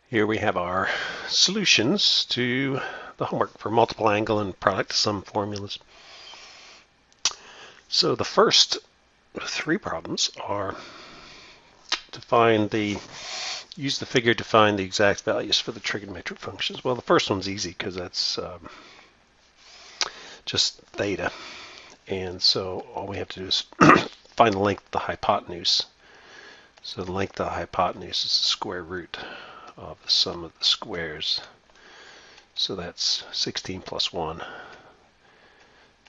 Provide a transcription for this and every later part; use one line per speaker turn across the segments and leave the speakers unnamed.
Here we have our solutions to the homework for multiple angle and product sum formulas. So the first three problems are to use the figure to find the exact values for the trigonometric functions. Well, the first one's easy because that's just theta. And so all we have to do is find the length of the hypotenuse. So the length of the hypotenuse is the square root of the sum of the squares. So that's 16 plus 1.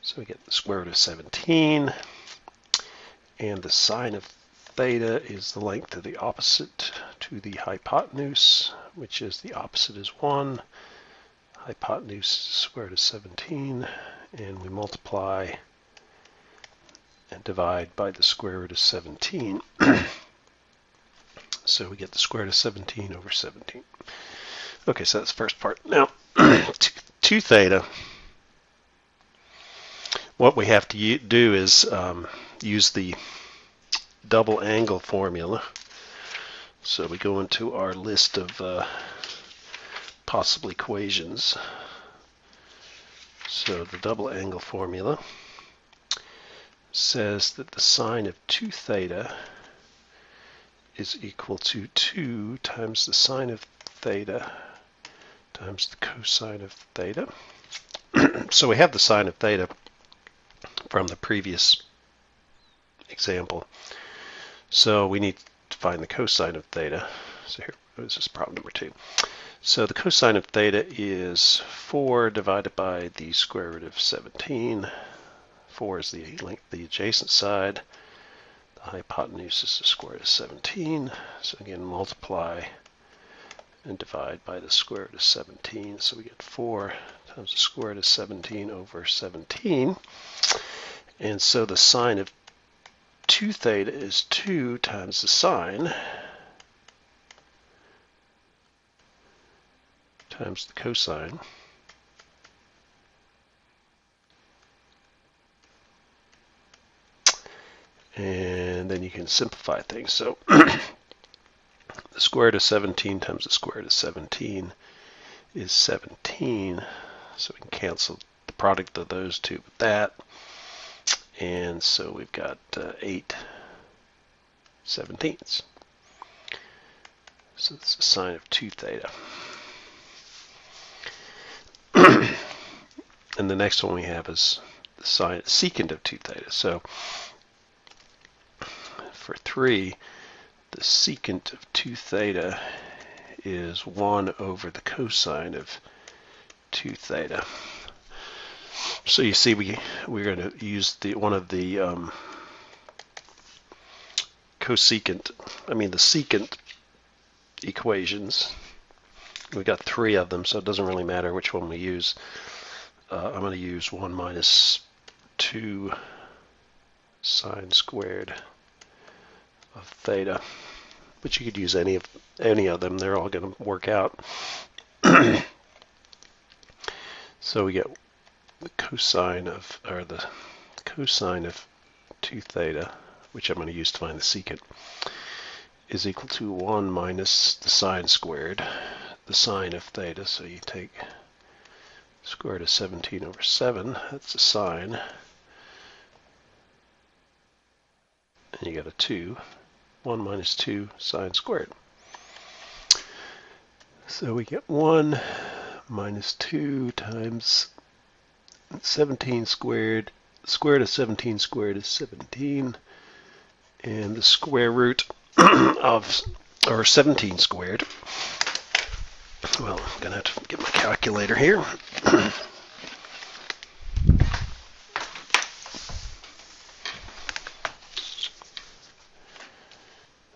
So we get the square root of 17. And the sine of theta is the length of the opposite to the hypotenuse, which is the opposite is 1. Hypotenuse is square root of 17. And we multiply and divide by the square root of 17. So we get the square root of 17 over 17. Okay, so that's the first part. Now, 2 theta, what we have to do is use the double angle formula. So we go into our list of possible equations. So the double angle formula says that the sine of 2 theta is equal to 2 times the sine of theta times the cosine of theta. So we have the sine of theta from the previous example. So we need to find the cosine of theta. So here, this is problem number 2. So the cosine of theta is 4 divided by the square root of 17. 4 is the length of the adjacent side. The hypotenuse is the square root of 17. So again, multiply and divide by the square root of 17. So we get 4 times the square root of 17 over 17. And so the sine of 2 theta is 2 times the sine times the cosine. And then you can simplify things. So the square root of 17 times the square root of 17 is 17. So we can cancel the product of those two with that. And so we've got 8 17ths. So that's the sine of 2 theta. And the next one we have is the secant of 2 theta. So for 3, the secant of 2 theta is 1 over the cosine of 2 theta. So you see we're going to use one of the the secant equations. We've got 3 of them, so it doesn't really matter which one we use. I'm going to use 1 minus 2 sine squared of theta, but you could use any of them. They're all going to work out. So we get the cosine of 2 theta, which I'm going to use to find the secant, is equal to 1 minus the sine squared, the sine of theta. So you take square root of 17 over 7, that's the sine, and you get a 2. 1 minus 2 sine squared. So we get 1 minus 2 times 17 squared. The square root of 17 squared is 17. And the square root of 17 squared. Well, I'm going to have to get my calculator here.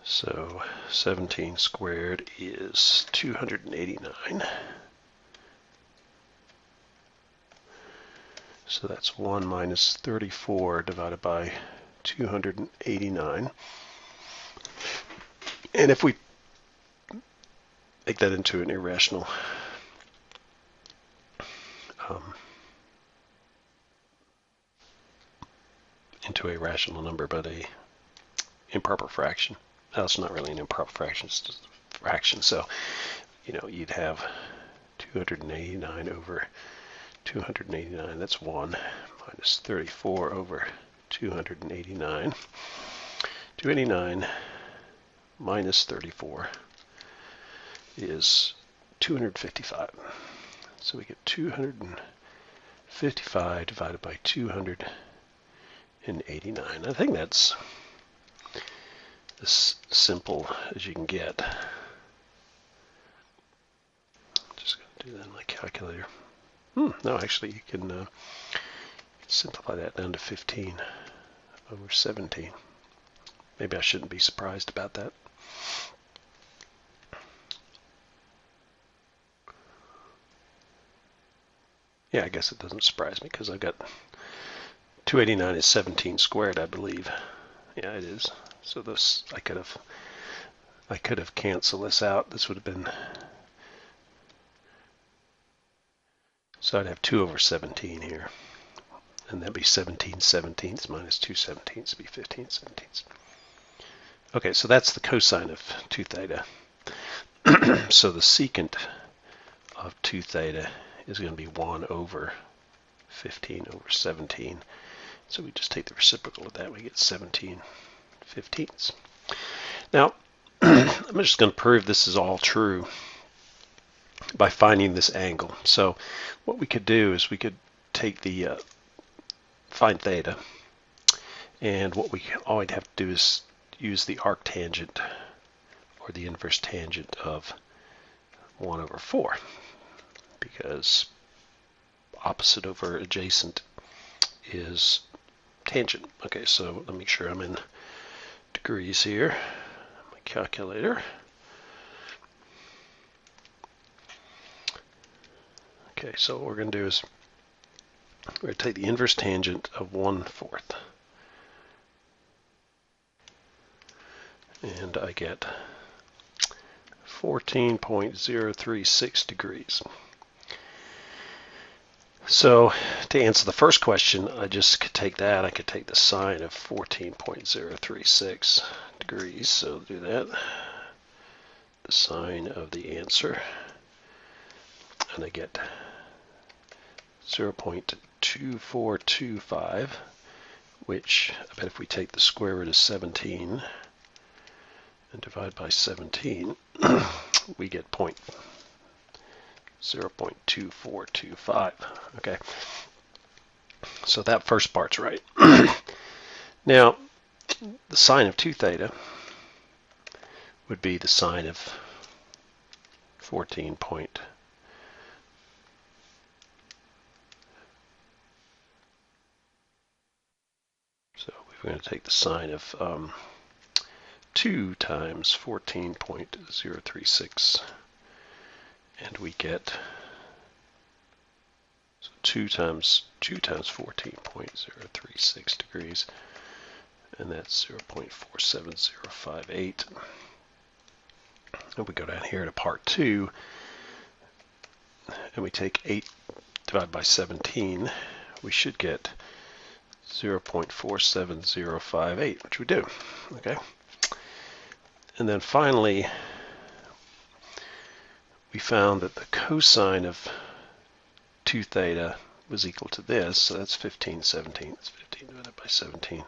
So 17 squared is 289. So that's 1 minus 34 divided by 289. And if we make that into an irrational number, but a improper fraction. That's not really an improper fraction, it's just a fraction. So you'd have 289 over 289, that's 1, minus 34 over 289. 289 minus 34 is 255. So we get 255 divided by 289. I think that's as simple as you can get. Just going to do that in my calculator. No, actually, you can simplify that down to 15 over 17. Maybe I shouldn't be surprised about that. Yeah, I guess it doesn't surprise me because I've got 289 is 17 squared, I believe. Yeah, it is. So this I could have canceled this out. This would have been, so I'd have 2 over 17 here, and that'd be 17 seventeenths minus 2 seventeenths would be 15 seventeenths. Okay, so that's the cosine of 2 theta. So the secant of 2 theta is going to be 1 over 15 over 17. So we just take the reciprocal of that, we get 17 fifteenths. Now, I'm just going to prove this is all true by finding this angle. So what we could do is we could take the find theta, and all we'd have to do is use the arctangent or the inverse tangent of 1 over 4, because opposite over adjacent is tangent. Okay, so let me make sure I'm in degrees here. My calculator. Okay, so what we're going to do is we're going to take the inverse tangent of 1/4. And I get 14.036 degrees. So to answer the first question, I just could take that. I could take the sine of 14.036 degrees. So do that. The sine of the answer. And I get 0.2425, which I bet if we take the square root of 17 and divide by 17, we get 0.2425. Okay, so that first part's right. Now, the sine of 2 theta would be the sine of 14 point. So we're going to take the sine of 2 times 14.036, and we get, so 2 times 14.036 degrees, and that's 0.47058. And we go down here to part 2, and we take 8 divided by 17, we should get 0.47058, which we do. Okay. And then finally, we found that the cosine of 2 theta was equal to this, so that's 15 seventeenths. 15 divided by 17.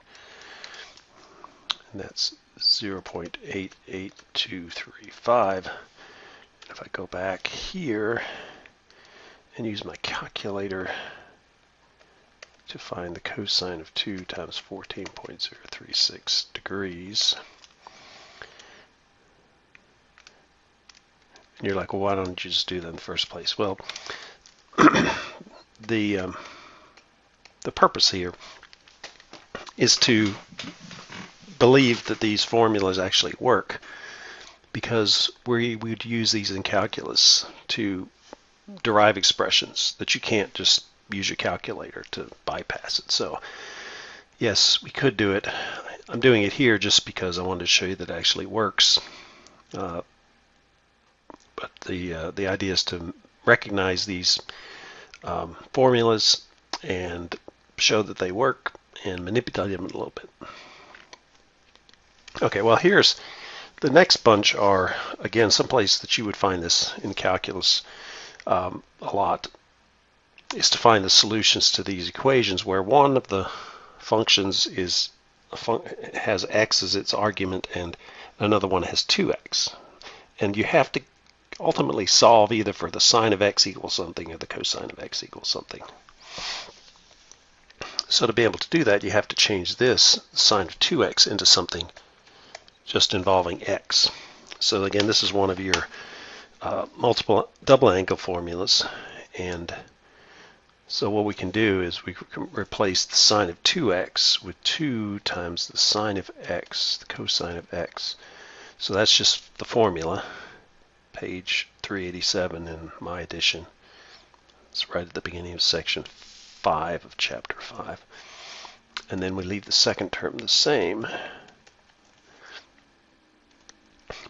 And that's 0.88235. And if I go back here and use my calculator to find the cosine of 2 times 14.036 degrees, and you're like, well, why don't you just do that in the first place? Well, the purpose here is to believe that these formulas actually work, because we would use these in calculus to derive expressions that you can't just use your calculator to bypass it. So yes, we could do it. I'm doing it here just because I wanted to show you that it actually works. But the idea is to recognize these formulas and show that they work and manipulate them a little bit. Okay, well, here's The next bunch are, again, someplace that you would find this in calculus a lot, is to find the solutions to these equations where one of the functions has x as its argument and another one has 2x. And you have to ultimately solve either for the sine of x equals something or the cosine of x equals something. So to be able to do that, you have to change this sine of 2x into something just involving x. So again, this is one of your multiple double angle formulas, and so what we can do is we can replace the sine of 2x with 2 times the sine of x, the cosine of x. So that's just the formula, page 387 in my edition. It's right at the beginning of section 5 of chapter 5. And then we leave the second term the same.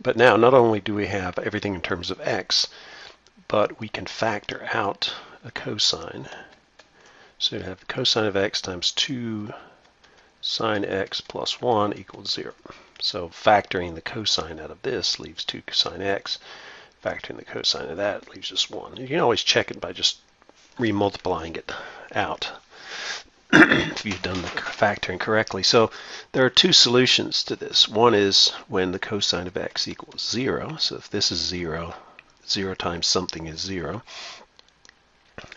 But now not only do we have everything in terms of x, but we can factor out a cosine. So you have the cosine of x times 2 sine x plus 1 equals 0. So factoring the cosine out of this leaves 2 cosine x. Factoring the cosine of that leaves just 1. You can always check it by just remultiplying it out if you've done the factoring correctly. So there are two solutions to this. One is when the cosine of x equals 0. So if this is 0, 0 times something is 0.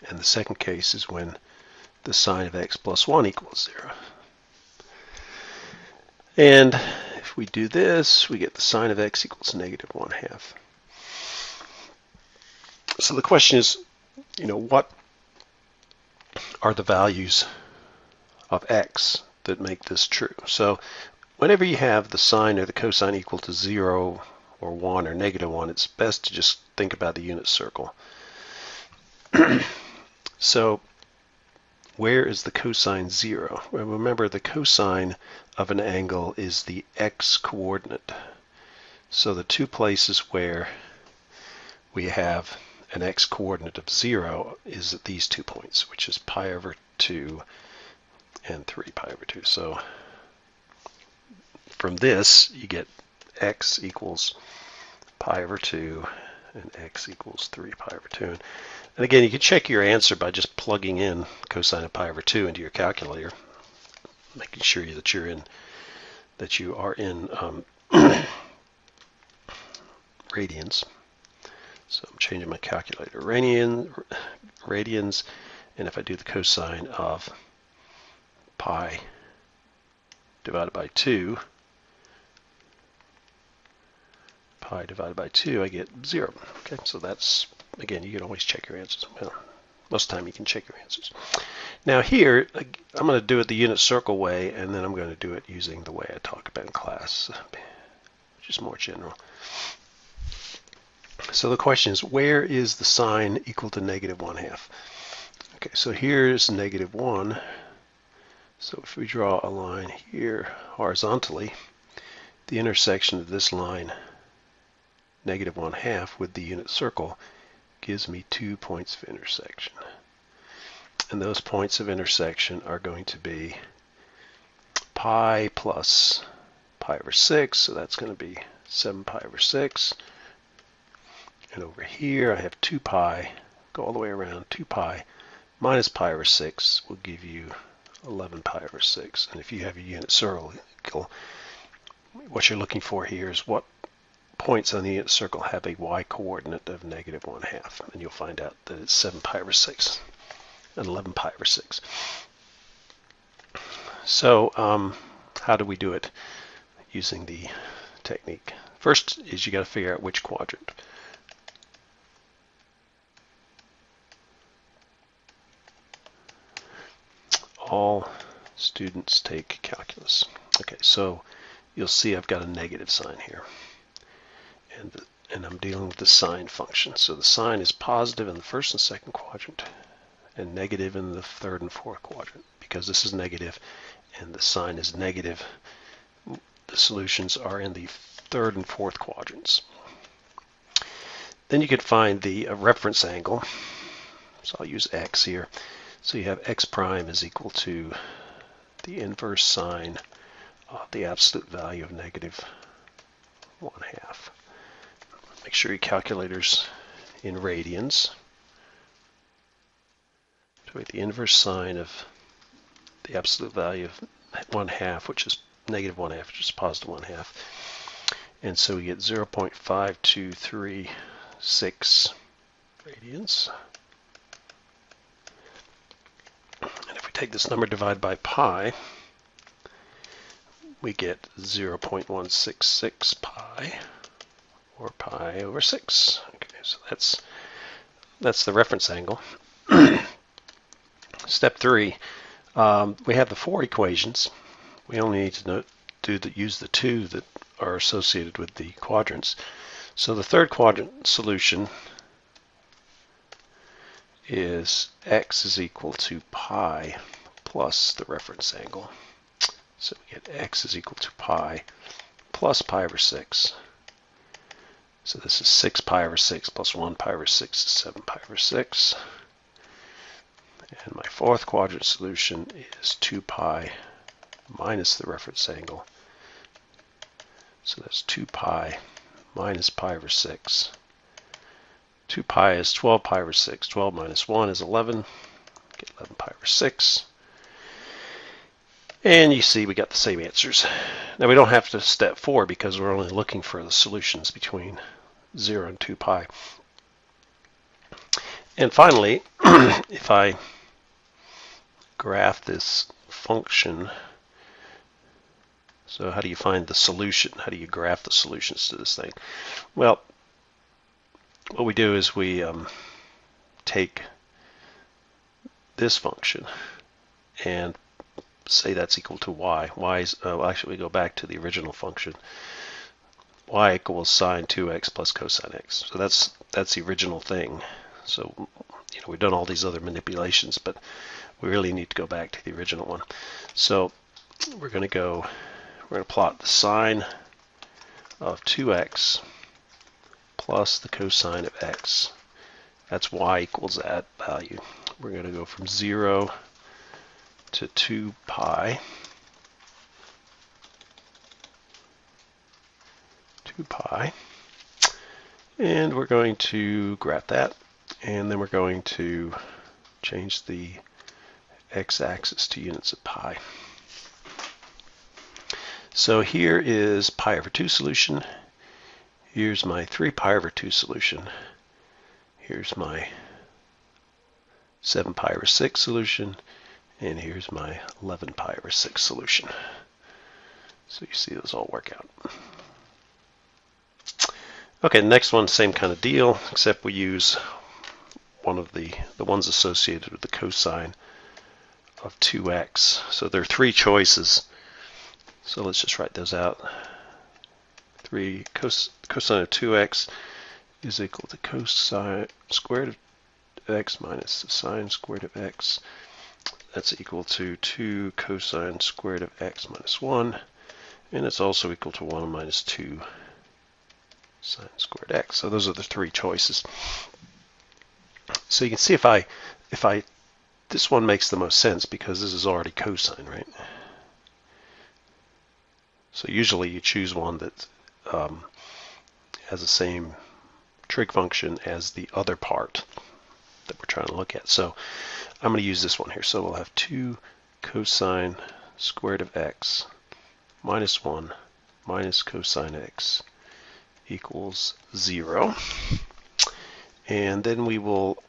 And the second case is when the sine of x plus 1 equals 0. And if we do this, we get the sine of x equals negative 1/2. So the question is, what are the values of x that make this true? So whenever you have the sine or the cosine equal to 0 or 1 or negative 1, it's best to just think about the unit circle. So where is the cosine 0? Well, remember, the cosine of an angle is the x coordinate. So the two places where we have an x coordinate of 0 is at these 2 points, which is pi over 2 and 3 pi over 2. So from this, you get x equals pi over 2 and x equals 3 pi over 2. And again, you can check your answer by just plugging in cosine of pi over 2 into your calculator, making sure that you are in radians. So I'm changing my calculator radians, and if I do the cosine of pi divided by 2, I get 0. Okay, so that's, again, you can always check your answers. Well, most of the time you can check your answers. Now here, I'm going to do it the unit circle way, and then I'm going to do it using the way I talk about in class, which is more general. So the question is, where is the sine equal to negative 1/2? Okay, so here's negative 1. So if we draw a line here horizontally, the intersection of this line, negative 1/2, with the unit circle gives me 2 points of intersection. And those points of intersection are going to be pi plus pi over 6, so that's going to be 7 pi over 6. And over here I have 2 pi, go all the way around, 2 pi minus pi over 6 will give you 11 pi over 6. And if you have a unit circle, what you're looking for here is what points on the unit circle have a y coordinate of negative 1/2. And you'll find out that it's 7 pi over 6 and 11 pi over 6. So how do we do it using the technique? First is you got to figure out which quadrant. All students take calculus. Okay, so you'll see I've got a negative sign here. And I'm dealing with the sine function. So the sine is positive in the first and second quadrant and negative in the third and fourth quadrant. Because this is negative and the sine is negative, the solutions are in the third and fourth quadrants. Then you could find the reference angle. So I'll use x here. So you have x prime is equal to the inverse sine of the absolute value of negative 1/2. Make sure your calculator's in radians. To make the inverse sine of the absolute value of 1/2, which is negative 1/2, which is positive 1/2. And so we get 0.5236 radians. And if we take this number divided by pi, we get 0.166 pi, or pi over 6. Okay, so that's the reference angle. Step 3, we have the 4 equations. We only need to use the 2 that are associated with the quadrants. So the third quadrant solution is x is equal to pi plus the reference angle. So we get x is equal to pi plus pi over 6. So this is 6 pi over 6 plus 1 pi over 6 is 7 pi over 6. And my fourth quadrant solution is 2 pi minus the reference angle. So that's 2 pi minus pi over 6. 2 pi is 12 pi over 6. 12 minus 1 is 11. Get 11 pi over 6. And you see we got the same answers. Now we don't have to step 4 because we're only looking for the solutions between 0 and 2 pi. And finally, if I graph this function, so how do you find the solution? How do you graph the solutions to this thing? Well, what we do is we take this function and say that's equal to y. Y is, actually we go back to the original function. Y equals sine 2x plus cosine x. So that's the original thing. So we've done all these other manipulations, but we really need to go back to the original one. So we're going to plot the sine of 2x plus the cosine of x. That's y equals that value. We're going to go from 0 to 2 pi. 2 pi. And we're going to graph that. And then we're going to change the x-axis to units of pi. So here is pi over 2 solution. Here's my 3 pi over 2 solution. Here's my 7 pi over 6 solution. And here's my 11 pi over 6 solution. So you see those all work out. Okay, next one, same kind of deal, except we use one of the ones associated with the cosine of 2x. So there are 3 choices. So let's just write those out. Cosine of 2x is equal to cosine squared of x minus the sine squared of x. That's equal to 2 cosine squared of x minus 1. And it's also equal to 1 minus 2 sine squared x. So those are the 3 choices. So you can see if this one makes the most sense because this is already cosine, right? So usually you choose one that has the same trig function as the other part that we're trying to look at. So I'm going to use this one here. So we'll have 2 cosine squared of x minus 1 minus cosine x equals 0. And then we will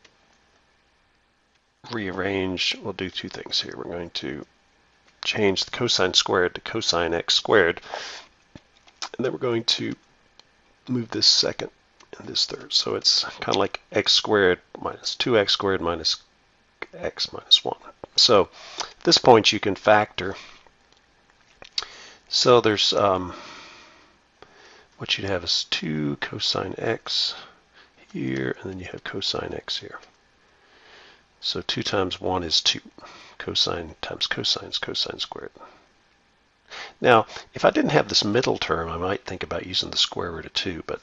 rearrange. We'll do 2 things here. We're going to change the cosine squared to cosine x squared. And then we're going to move this second and this third. So it's kind of like x squared minus 2x squared minus x minus 1. So at this point you can factor. So there's what you'd have is 2 cosine x here, and then you have cosine x here. So 2 times 1 is 2. Cosine times cosine is cosine squared. Now, if I didn't have this middle term, I might think about using the square root of 2, but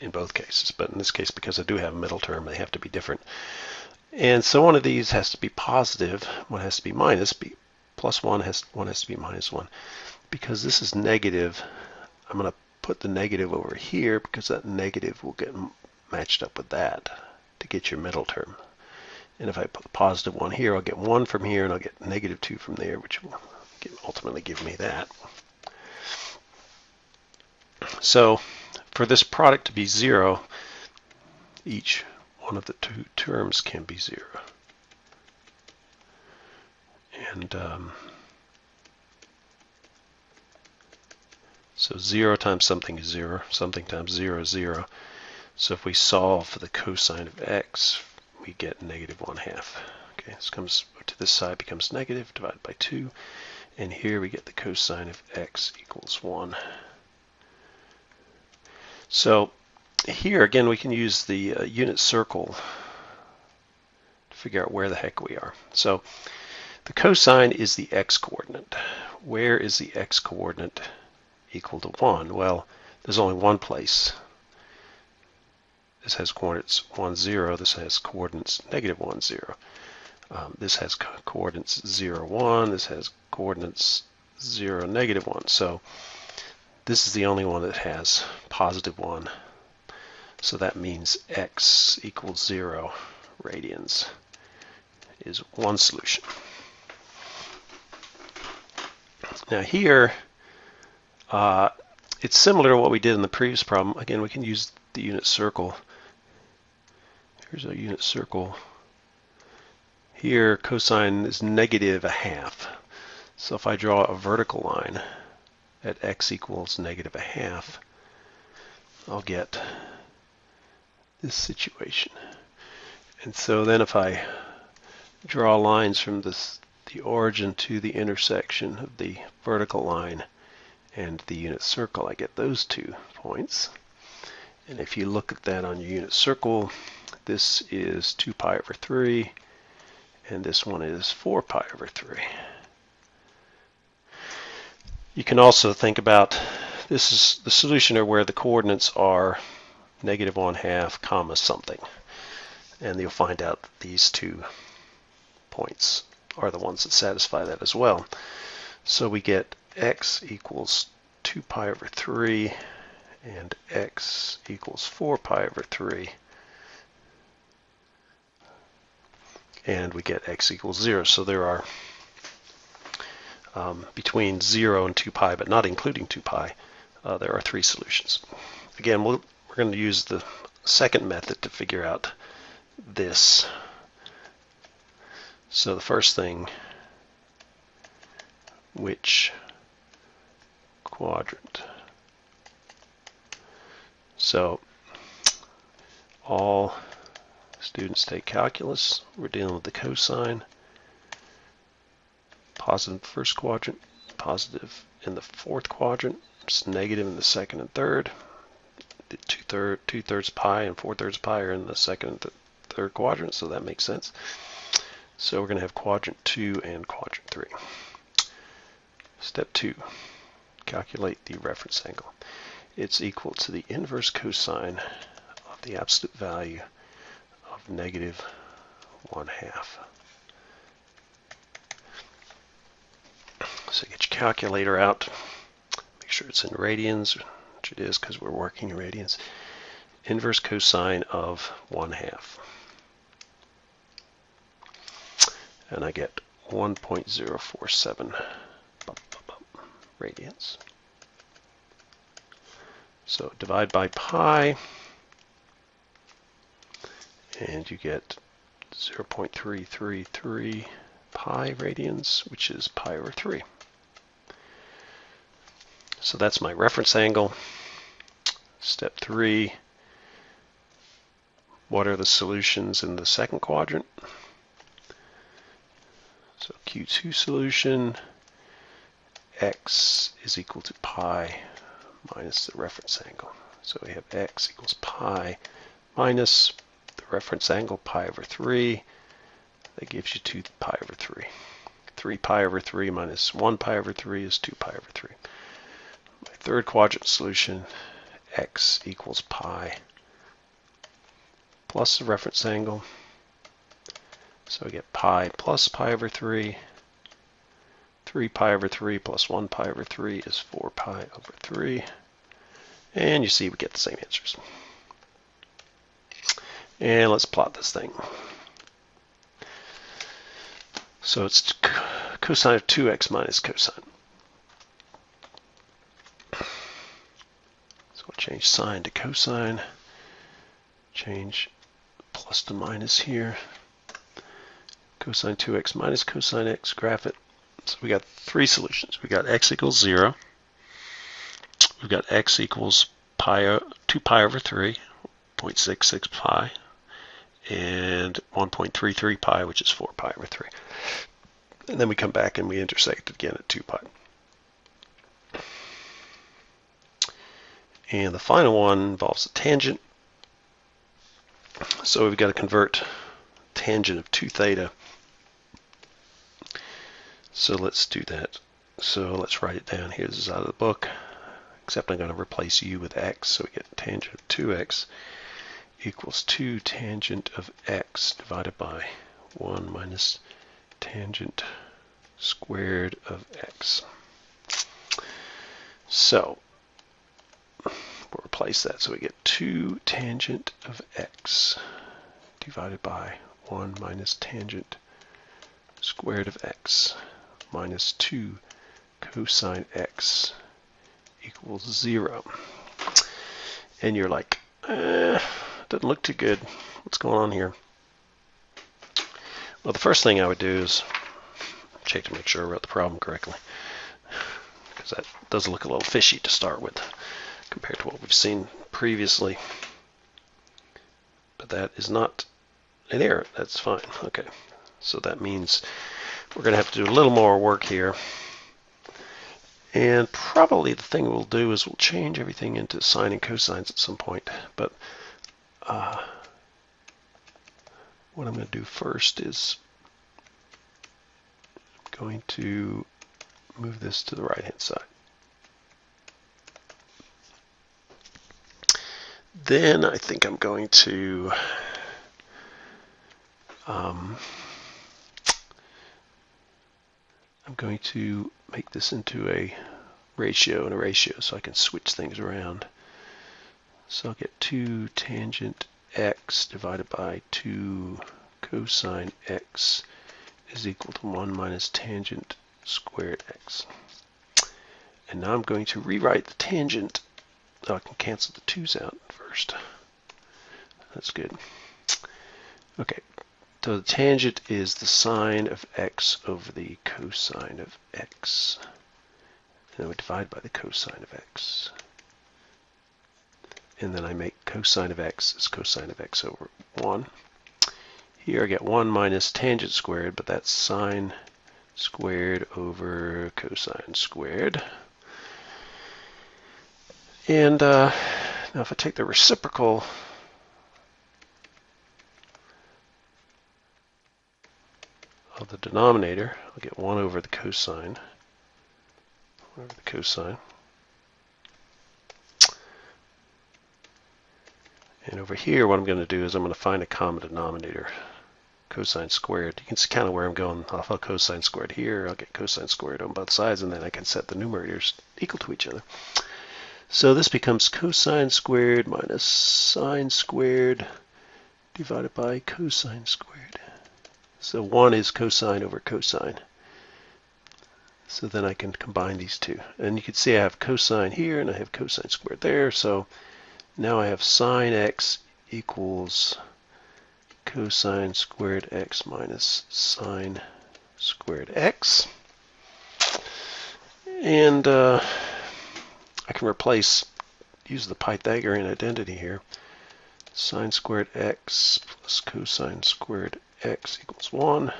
in both cases. But in this case, because I do have a middle term, they have to be different. And so one of these has to be positive, one has to be minus, plus one has to be minus 1. Because this is negative, I'm going to put the negative over here because that negative will get matched up with that to get your middle term. And if I put the positive 1 here, I'll get 1 from here, and I'll get negative 2 from there, which will ultimately give me that. So for this product to be 0, each one of the two terms can be 0. And so 0 times something is 0, something times 0 is 0. So if we solve for the cosine of x, we get negative 1/2. Okay, this comes to this side, becomes negative, divided by 2. And here we get the cosine of x equals 1. So here again we can use the unit circle to figure out where the heck we are. So the cosine is the x-coordinate. Where is the x-coordinate equal to 1? Well, there's only one place. This has coordinates 1, 0. This has coordinates negative 1, 0. This has coordinates 0, 1. This has coordinates 0, negative 1. So this is the only one that has positive 1. So that means x equals 0 radians is one solution. Now here, it's similar to what we did in the previous problem. Again, we can use the unit circle. Here's our unit circle. Here, cosine is negative 1/2. So if I draw a vertical line at x equals negative 1/2, I'll get this situation. And so then if I draw lines from the origin to the intersection of the vertical line and the unit circle, I get those 2 points. And if you look at that on your unit circle, this is 2 pi over 3, and this one is 4 pi over 3. You can also think about, this is the solution are where the coordinates are negative 1/2 comma something. And you'll find out that these 2 points are the ones that satisfy that as well. So we get x equals 2 pi over 3 and x equals 4 pi over 3. And we get x equals 0. So there are, between 0 and 2 pi, but not including 2 pi, there are 3 solutions. Again, we're going to use the second method to figure out this. So the first thing, which quadrant? So all students take calculus. We're dealing with the cosine. Positive in the first quadrant, positive in the fourth quadrant, it's negative in the second and third. The 2/3 pi and 4/3 pi are in the second and third quadrant, so that makes sense. So we're going to have quadrant 2 and quadrant 3. Step 2, calculate the reference angle. It's equal to the inverse cosine of the absolute value of negative 1/2. So get your calculator out. Make sure it's in radians, which it is because we're working in radians. Inverse cosine of 1/2. And I get 1.047 radians. So divide by pi, and you get 0.333 pi radians, which is pi over 3. So that's my reference angle. Step 3, what are the solutions in the second quadrant? So Q2 solution, x is equal to pi minus the reference angle. So we have x equals pi minus the reference angle, pi over 3. That gives you 2 pi over 3. 3 pi over 3 minus 1 pi over 3 is 2 pi over 3. My third quadrant solution, x equals pi plus the reference angle. So we get pi plus pi over 3. 3 pi over 3 plus 1 pi over 3 is 4 pi over 3. And you see we get the same answers. And let's plot this thing. So it's cosine of 2x minus cosine. So we'll change sine to cosine. Change plus to minus here. Cosine 2x minus cosine x, graph it. So we got three solutions. We got x equals 0. We've got x equals 2 pi over 3, 0.66 pi, and 1.33 pi, which is 4 pi over 3. And then we come back and we intersect again at 2 pi. And the final one involves a tangent. So we've got to convert tangent of 2 theta. So let's do that. So let's write it down here. This is out of the book. Except I'm going to replace u with x. So we get tangent of 2x equals 2 tangent of x divided by 1 minus tangent squared of x. So we'll replace that. So we get 2 tangent of x divided by 1 minus tangent squared of x minus 2 cosine x equals 0. And you're like, doesn't look too good. What's going on here? Well, the first thing I would do is check to make sure I wrote the problem correctly, because that does look a little fishy to start with compared to what we've seen previously. But that is not an error. That's fine. Okay. So that means we're going to have to do a little more work here. And probably the thing we'll do is we'll change everything into sine and cosines at some point. But what I'm going to do first is I'm going to move this to the right-hand side. Then I think I'm going to make this into a ratio and a ratio so I can switch things around. So I'll get 2 tangent x divided by 2 cosine x is equal to 1 minus tangent squared x. And now I'm going to rewrite the tangent. Oh, I can cancel the 2's out first. That's good. Okay. So the tangent is the sine of x over the cosine of x. And then we divide by the cosine of x. And then I make cosine of x is cosine of x over 1. Here I get 1 minus tangent squared, but that's sine squared over cosine squared. And now if I take the reciprocal of the denominator, I'll get 1 over the cosine. 1 over the cosine. And over here, what I'm going to do is I'm going to find a common denominator, cosine squared. You can see kind of where I'm going. I'll have cosine squared here. I'll get cosine squared on both sides, and then I can set the numerators equal to each other. So this becomes cosine squared minus sine squared divided by cosine squared. So 1 is cosine over cosine. So then I can combine these two. And you can see I have cosine here and I have cosine squared there. So now I have sine x equals cosine squared x minus sine squared x. And I can use the Pythagorean identity here. Sine squared x plus cosine squared x equals 1.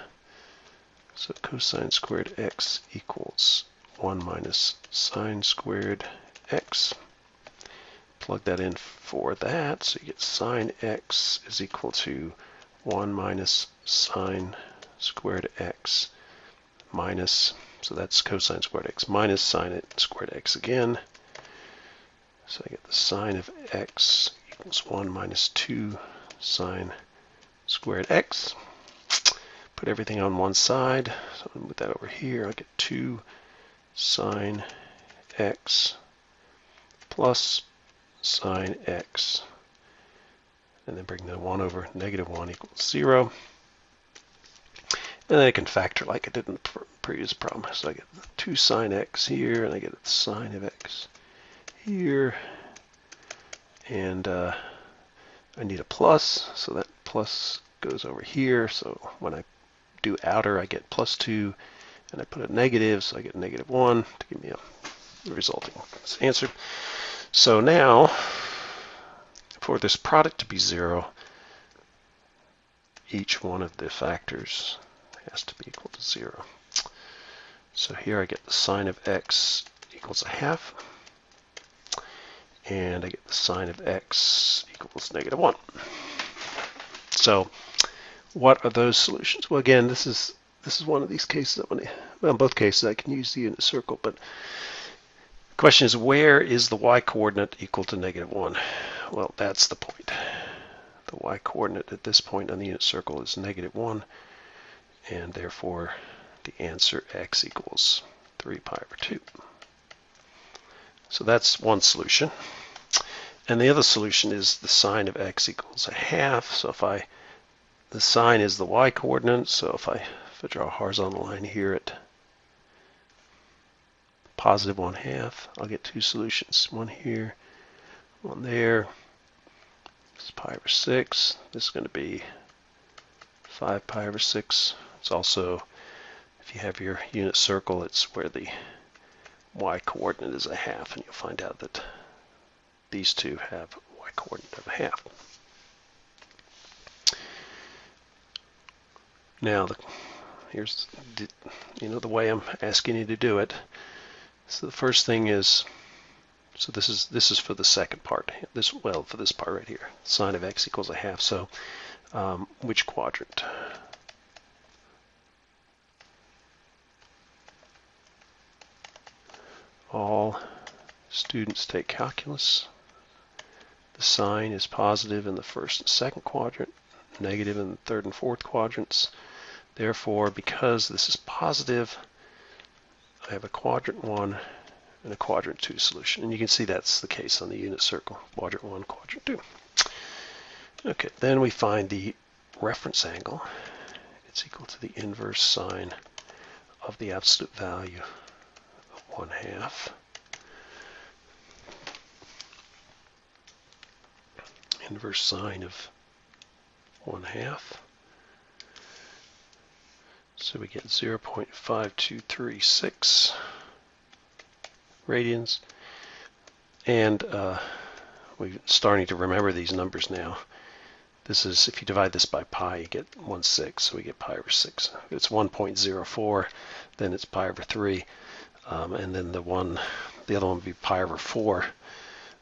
So cosine squared x equals 1 minus sine squared x. Plug that in for that, so you get sine x is equal to 1 minus sine squared x minus, so that's cosine squared x minus sine squared x again. So I get the sine of x equals 1 minus 2 sine squared x. Put everything on one side, so I'm going to move that over here. I'll get 2 sine x plus sine x, and then bring the 1 over, negative 1 equals 0. And then I can factor like I did in the previous problem. So I get 2 sine x here, and I get the sine of x here. And I need a plus, so that plus goes over here. So when I do outer, I get plus 2, and I put a negative, so I get negative 1 to give me the resulting answer. So now, for this product to be 0, each one of the factors has to be equal to 0. So here I get the sine of x equals a half, and I get the sine of x equals negative 1. So what are those solutions? Well, again, this is one of these cases that in both cases I can use the unit circle, but the question is, where is the y-coordinate equal to negative 1? Well, that's the point. The y-coordinate at this point on the unit circle is negative 1, and therefore the answer x equals 3 pi over 2. So that's one solution. And the other solution is the sine of x equals a half. So the sine is the y-coordinate, so if I draw a horizontal line here at positive 1/2, I'll get two solutions. One here, one there. This is pi over 6. This is going to be 5 pi over 6. It's also, if you have your unit circle, it's where the y-coordinate is a half, and you'll find out that these two have a y-coordinate of a half. Now, here's the way I'm asking you to do it. So the first thing is, so this is for the second part. For this part right here, sine of x equals a half. So which quadrant? All students take calculus. The sign is positive in the first and second quadrant, negative in the third and fourth quadrants. Therefore, because this is positive, I have a quadrant 1 and a quadrant 2 solution. And you can see that's the case on the unit circle, quadrant 1, quadrant 2. Okay, then we find the reference angle. It's equal to the inverse sine of the absolute value of 1/2. Inverse sine of 1/2. So we get 0.5236 radians. And we're starting to remember these numbers now. This is, if you divide this by pi, you get 1/6, so we get pi over 6. If it's 1.04, then it's pi over 3. And then the other one would be pi over 4,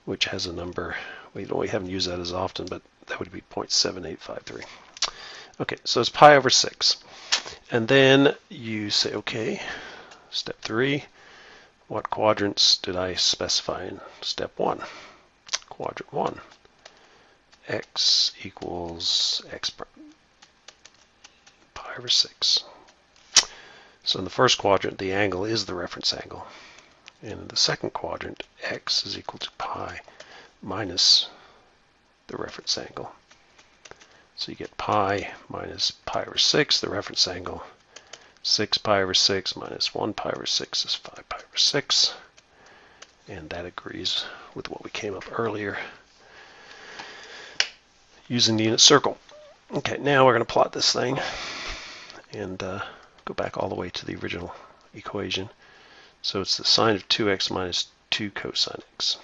which has a number, we haven't used that as often, but that would be 0.7853. Okay, so it's pi over 6. And then you say, okay, step 3, what quadrants did I specify in step 1? Quadrant 1, x equals x pi over 6. So in the first quadrant, the angle is the reference angle. And in the second quadrant, x is equal to pi minus the reference angle. So you get pi minus pi over 6, the reference angle. 6 pi over 6 minus 1 pi over 6 is 5 pi over 6. And that agrees with what we came up earlier using the unit circle. Okay, now we're going to plot this thing and go back all the way to the original equation. So it's the sine of 2x minus 2 cosine x.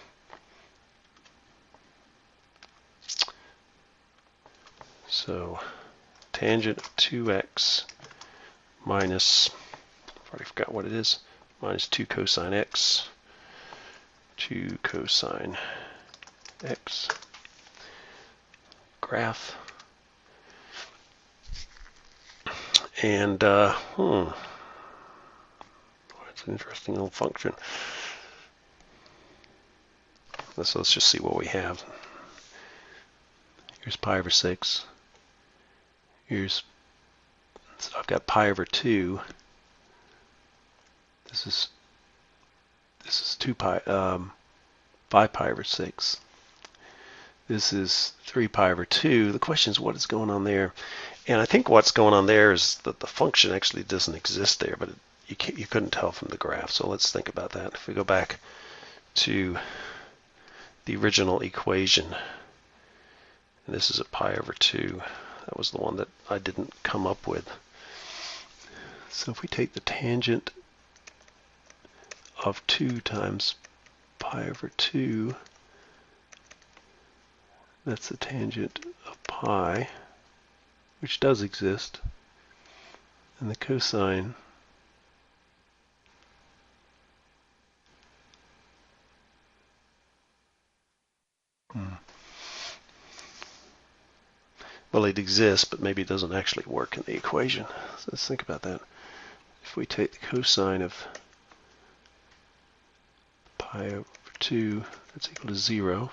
So tangent of 2x minus, I've already forgot what it is, minus 2 cosine x, 2 cosine x, graph. And, it's an interesting little function. So let's just see what we have. Here's pi over 6. So I've got pi over 2. This is 2 pi, 5 pi over 6. This is 3 pi over 2. The question is what is going on there? And I think what's going on there is that the function actually doesn't exist there, but you couldn't tell from the graph. So let's think about that. If we go back to the original equation, and this is a pi over 2. That was the one that I didn't come up with. So if we take the tangent of 2 times pi over 2, that's the tangent of pi, which does exist, and the cosine well, it exists, but maybe it doesn't actually work in the equation. So let's think about that. If we take the cosine of pi over 2, that's equal to 0.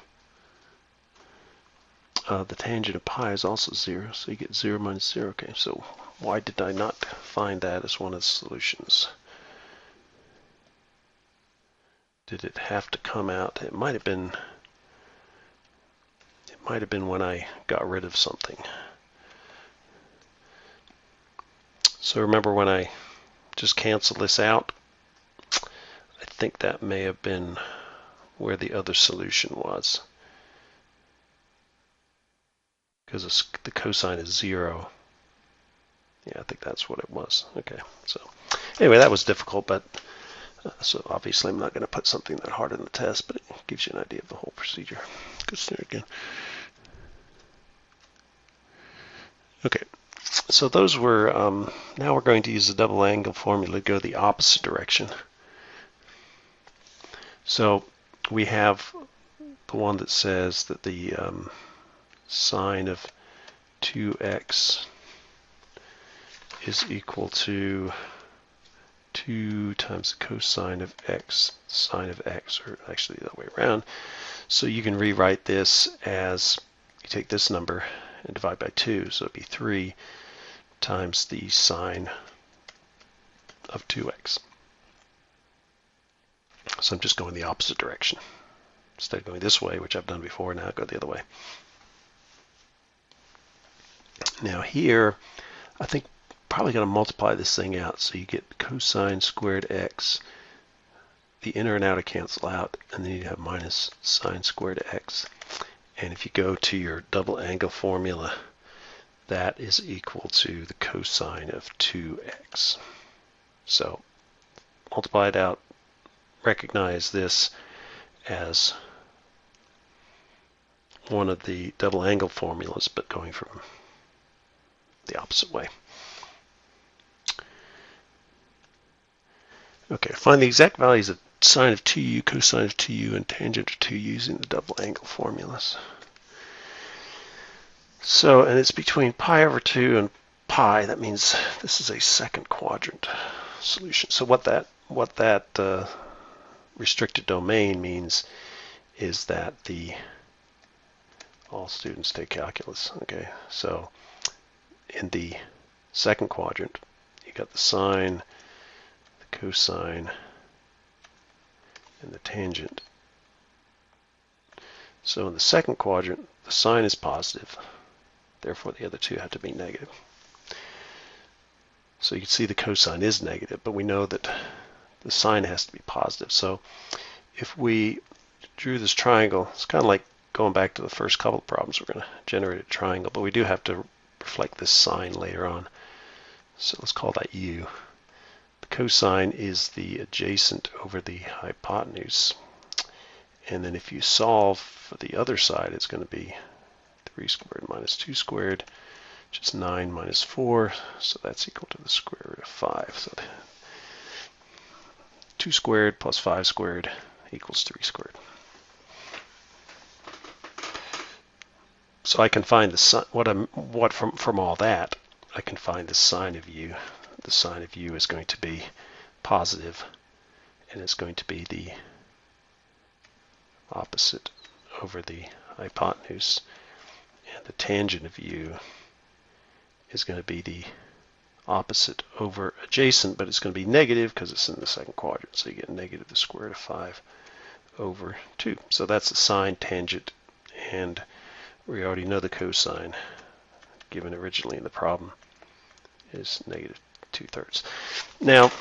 The tangent of pi is also 0, so you get 0 minus 0. Okay, so why did I not find that as one of the solutions? Did it have to come out? It might have been when I got rid of something. So remember when I just cancel this out, I think that may have been where the other solution was. Because the cosine is 0. Yeah, I think that's what it was. Okay, so anyway, that was difficult, but so obviously I'm not going to put something that hard in the test, but it gives you an idea of the whole procedure. Go there again. Okay, so those were, now we're going to use the double angle formula to go the opposite direction. So we have the one that says that the sine of 2x is equal to 2 times the cosine of x, sine of x, or actually the other way around. So you can rewrite this as you take this number and divide by 2, so it'd be 3 times the sine of 2x. So I'm just going the opposite direction. Instead of going this way, which I've done before, now I go the other way. Now here, I think probably going to multiply this thing out, so you get cosine squared x. The inner and outer cancel out, and then you have minus sine squared x. And if you go to your double angle formula, that is equal to the cosine of 2x. So multiply it out, recognize this as one of the double angle formulas, but going from the opposite way. Okay, find the exact values of sine of 2u, cosine of 2u, and tangent of 2u using the double angle formulas. So, and it's between pi over 2 and pi. That means this is a second quadrant solution. So what that restricted domain means is that all students take calculus. Okay, so in the second quadrant, you got the sine, the cosine, and the tangent. So in the second quadrant, the sine is positive. Therefore, the other two have to be negative. So you can see the cosine is negative, but we know that the sine has to be positive. So if we drew this triangle, it's kind of like going back to the first couple of problems. We're going to generate a triangle, but we do have to reflect this sine later on. So let's call that u. The cosine is the adjacent over the hypotenuse. And then if you solve for the other side, it's going to be 3 squared minus 2 squared, which is 9 minus 4. So that's equal to the square root of 5. So 2 squared plus 5 squared equals 3 squared. So I can find the from all that, I can find the sine of u. The sine of u is going to be positive, and it's going to be the opposite over the hypotenuse. And the tangent of u is going to be the opposite over adjacent, but it's going to be negative because it's in the second quadrant. So you get negative the square root of 5 over 2. So that's the sine, tangent, and We already know the cosine given originally in the problem is negative 2/3. Now,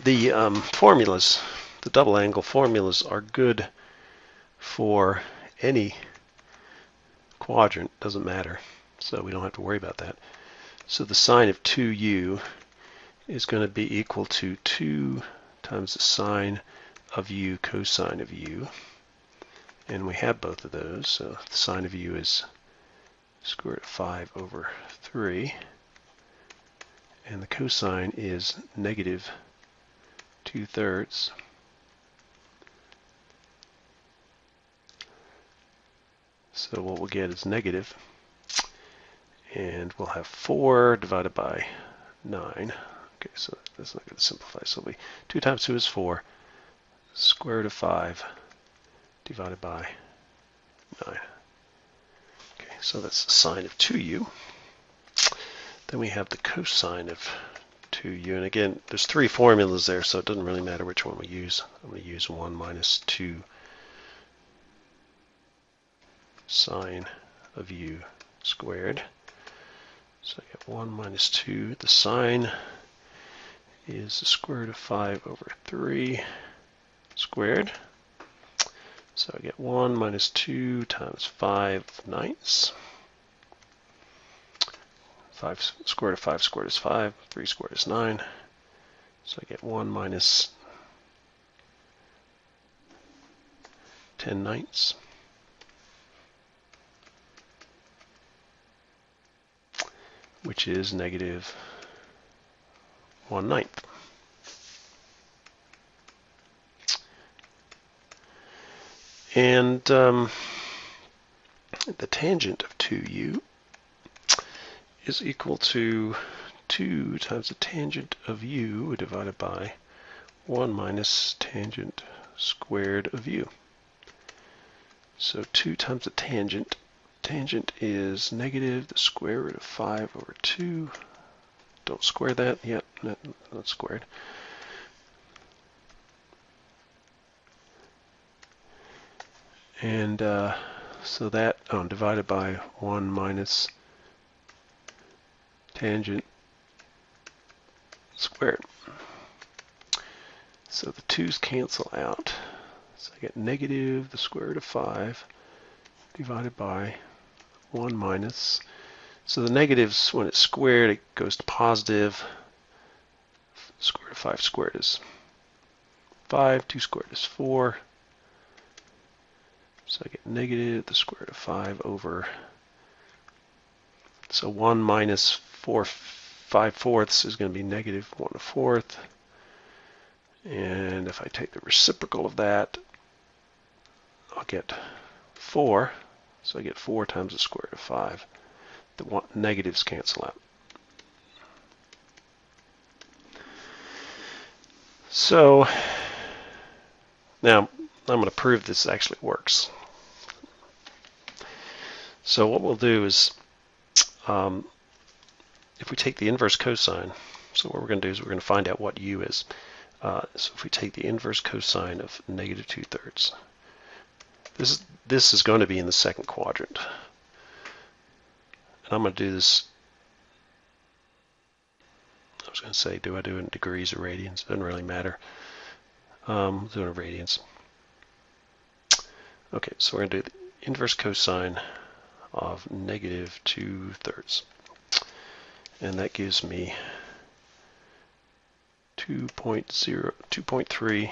the formulas, the double angle formulas, are good for any quadrant, doesn't matter, so we don't have to worry about that. So the sine of 2u is going to be equal to 2 times the sine of u cosine of u, and we have both of those, so the sine of u is square root of 5 over 3, and the cosine is negative 2/3. So what we'll get is negative, and we'll have 4 divided by 9. Okay, so that's not going to simplify. So it'll be 2 times 2 is 4, square root of 5 divided by 9. Okay, so that's the sine of 2u. Then we have the cosine of 2u, and again, there's 3 formulas there, so it doesn't really matter which one we use. I'm going to use 1 minus 2 sine of u squared. So I get 1 minus 2. The sine is the square root of 5 over 3 squared. So I get 1 minus 2 times 5/9. 5 square root of 5 squared is 5, 3 squared is 9. So I get 1 minus 10/9, which is negative 1/9. And the tangent of 2u is equal to 2 times the tangent of u divided by 1 minus tangent squared of u. So 2 times the tangent. Tangent is negative the square root of 5 over 2. Don't square that yet. Not squared. And so that divided by 1 minus tangent squared. So the 2's cancel out. So I get negative the square root of 5 divided by 1 minus. So the negatives, when it's squared, it goes to positive. Square root of 5 squared is 5. 2 squared is 4. So I get negative the square root of 5 over. So 1 minus 5/4 is going to be negative 1/4. And if I take the reciprocal of that, I'll get 4. So I get 4 times the square root of 5. The negatives cancel out. So now I'm going to prove this actually works. So what we'll do is, if we take the inverse cosine, so what we're going to do is we're going to find out what u is. So if we take the inverse cosine of negative 2/3, this is going to be in the second quadrant. And I'm going to do this, I was going to say, do I do it in degrees or radians? It doesn't really matter. I'm doing it in radians. Okay, so we're going to do the inverse cosine of negative 2/3. And that gives me 2.30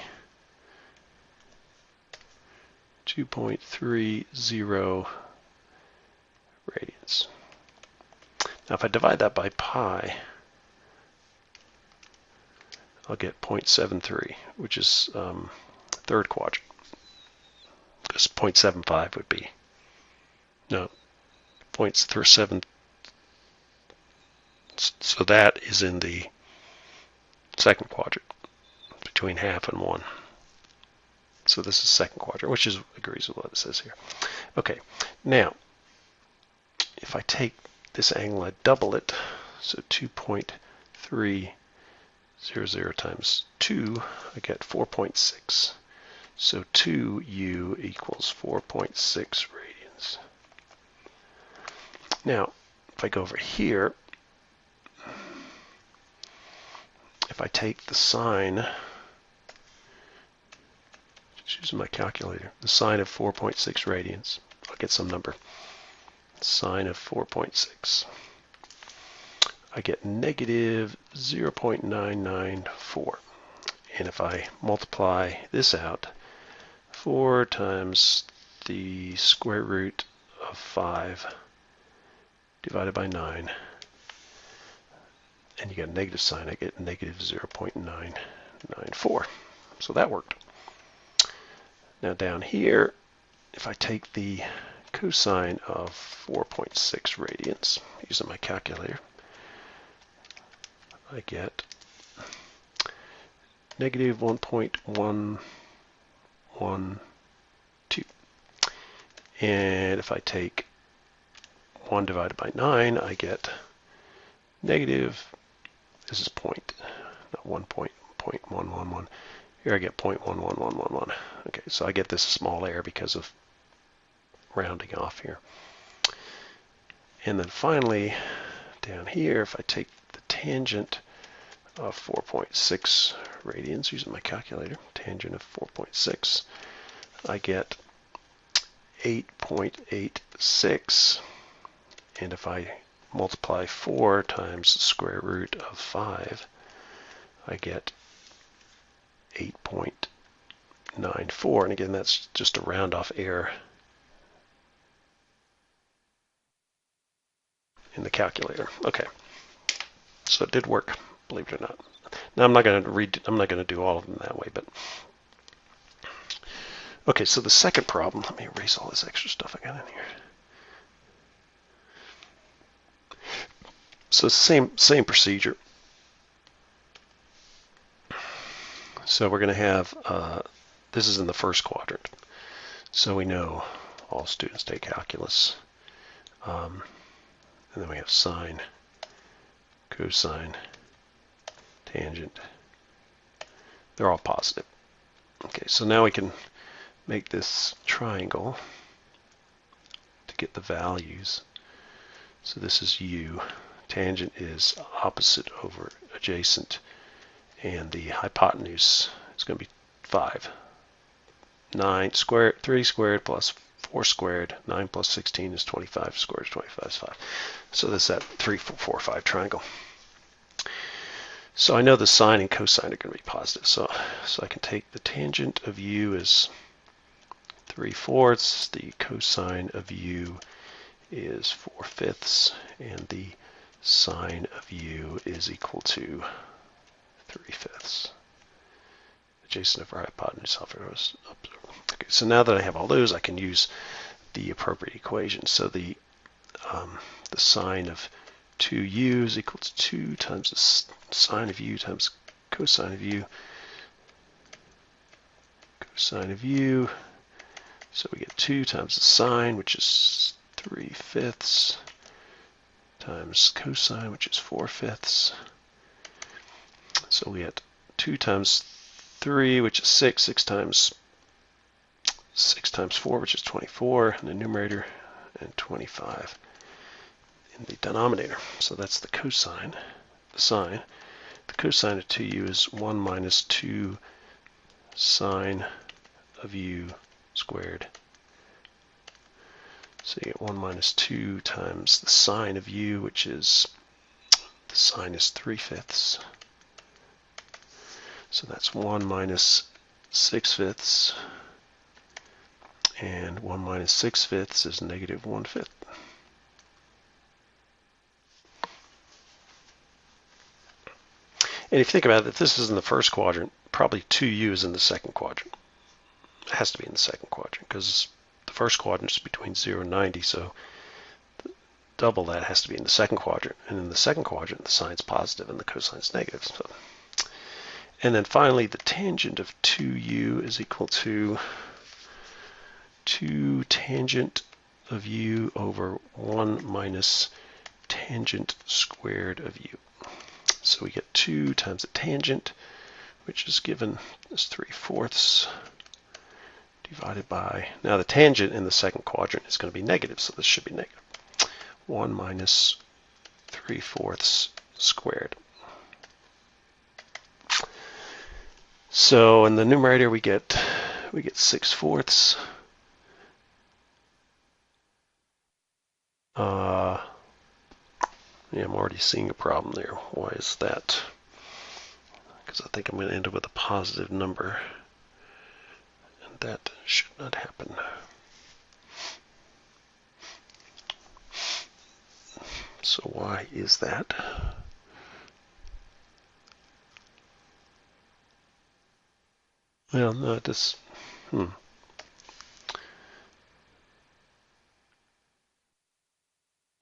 radians. Now if I divide that by pi, I'll get 0.73, which is third quadrant. Because 0.75 would be, no, 0.37. So that is in the second quadrant, between half and 1. So this is second quadrant, which agrees with what it says here. Okay, now if I take this angle, I double it, so 2.300 times 2, I get 4.6. So 2u equals 4.6 radians. Now, if I go over here, if I take the sine, just using my calculator, the sine of 4.6 radians, I'll get some number. Sine of 4.6. I get negative 0.994. And if I multiply this out, 4 times the square root of 5 divided by 9, and you get a negative sign, I get negative 0.994. So that worked. Now down here, if I take the cosine of 4.6 radians using my calculator, I get negative 1.112. And if I take 1 divided by 9, I get negative, this is not 1.111. Here I get 0.11111. Okay, so I get this small error because of rounding off here. And then finally, down here, if I take the tangent of 4.6 radians using my calculator, tangent of 4.6, I get 8.86. And if I multiply 4 times the square root of 5, I get 8.94. And again, that's just a round off error in the calculator. Okay, so it did work, believe it or not. Now I'm not going to do all of them that way, but okay. So the second problem, let me erase all this extra stuff I got in here. So same procedure. So we're going to have this is in the first quadrant. So we know all students take calculus. And then we have sine, cosine, tangent. They're all positive. Okay, so now we can make this triangle to get the values. So this is u. Tangent is opposite over adjacent. And the hypotenuse is going to be 5. 9 squared, 3 squared plus 4 squared, 9 plus 16 is 25, squared is 25 is 5. So that's that 3, 4, 5 triangle. So I know the sine and cosine are going to be positive. So I can take the tangent of u as 3/4, the cosine of u is 4/5, and the sine of u is equal to 3/5. Adjacent over hypotenuse. Okay, so now that I have all those, I can use the appropriate equation. So the sine of 2u is equal to 2 times the sine of u times cosine of u. Cosine of u. So we get 2 times the sine, which is 3/5, times cosine, which is 4/5. So we get 2 times 3, which is 6, 6 times 4, which is 24 in the numerator, and 25 in the denominator. So that's the cosine, the sine. The cosine of 2u is 1 minus 2 sine of u squared. So you get 1 minus 2 times the sine of u, which is, the sine is 3/5. So that's 1 minus 6/5. And 1 minus 6/5 is negative 1/5. And if you think about it, if this is in the first quadrant, probably 2u is in the second quadrant. It has to be in the second quadrant because the first quadrant is between 0 and 90, so double that has to be in the second quadrant. And in the second quadrant, the sine's positive and the cosine's negative. So. And then finally, the tangent of 2u is equal to 2 tangent of u over 1 minus tangent squared of u. So we get 2 times the tangent, which is given as 3/4, divided by, now the tangent in the second quadrant is going to be negative, so this should be negative. 1 minus 3/4 squared. So in the numerator we get 6/4. Yeah, I'm already seeing a problem there. Why is that? Because I think I'm going to end up with a positive number, and that should not happen. So why is that? Well, no, this.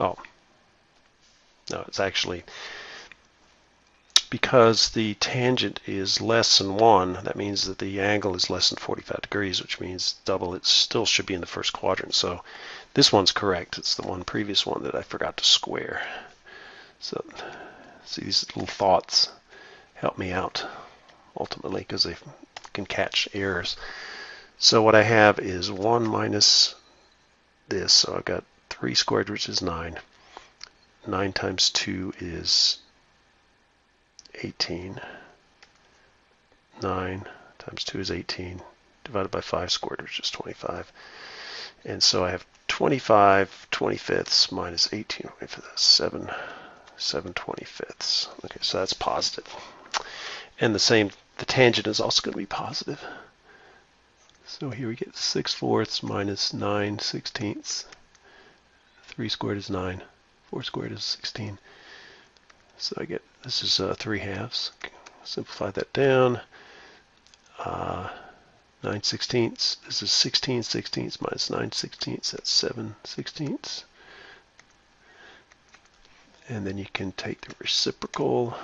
Oh, no, it's actually because the tangent is less than 1, that means that the angle is less than 45 degrees, which means double. It still should be in the first quadrant. So this one's correct. It's the one previous one that I forgot to square. So see, these little thoughts help me out ultimately because they can catch errors. So what I have is 1 minus this. So I've got 3 squared, which is 9. 9 times 2 is 18. 9 times 2 is 18, divided by 5 squared, which is 25. And so I have 25 25ths minus 18 25ths, 7 25ths. Okay, so that's positive. And the tangent is also going to be positive. So here we get 6/4 minus 9 16ths. 3 squared is 9. 4 squared is 16. So I get, this is 3/2. Simplify that down. 9 16ths. This is 16 16ths minus 9 16ths. That's 7 16ths. And then you can take the reciprocal.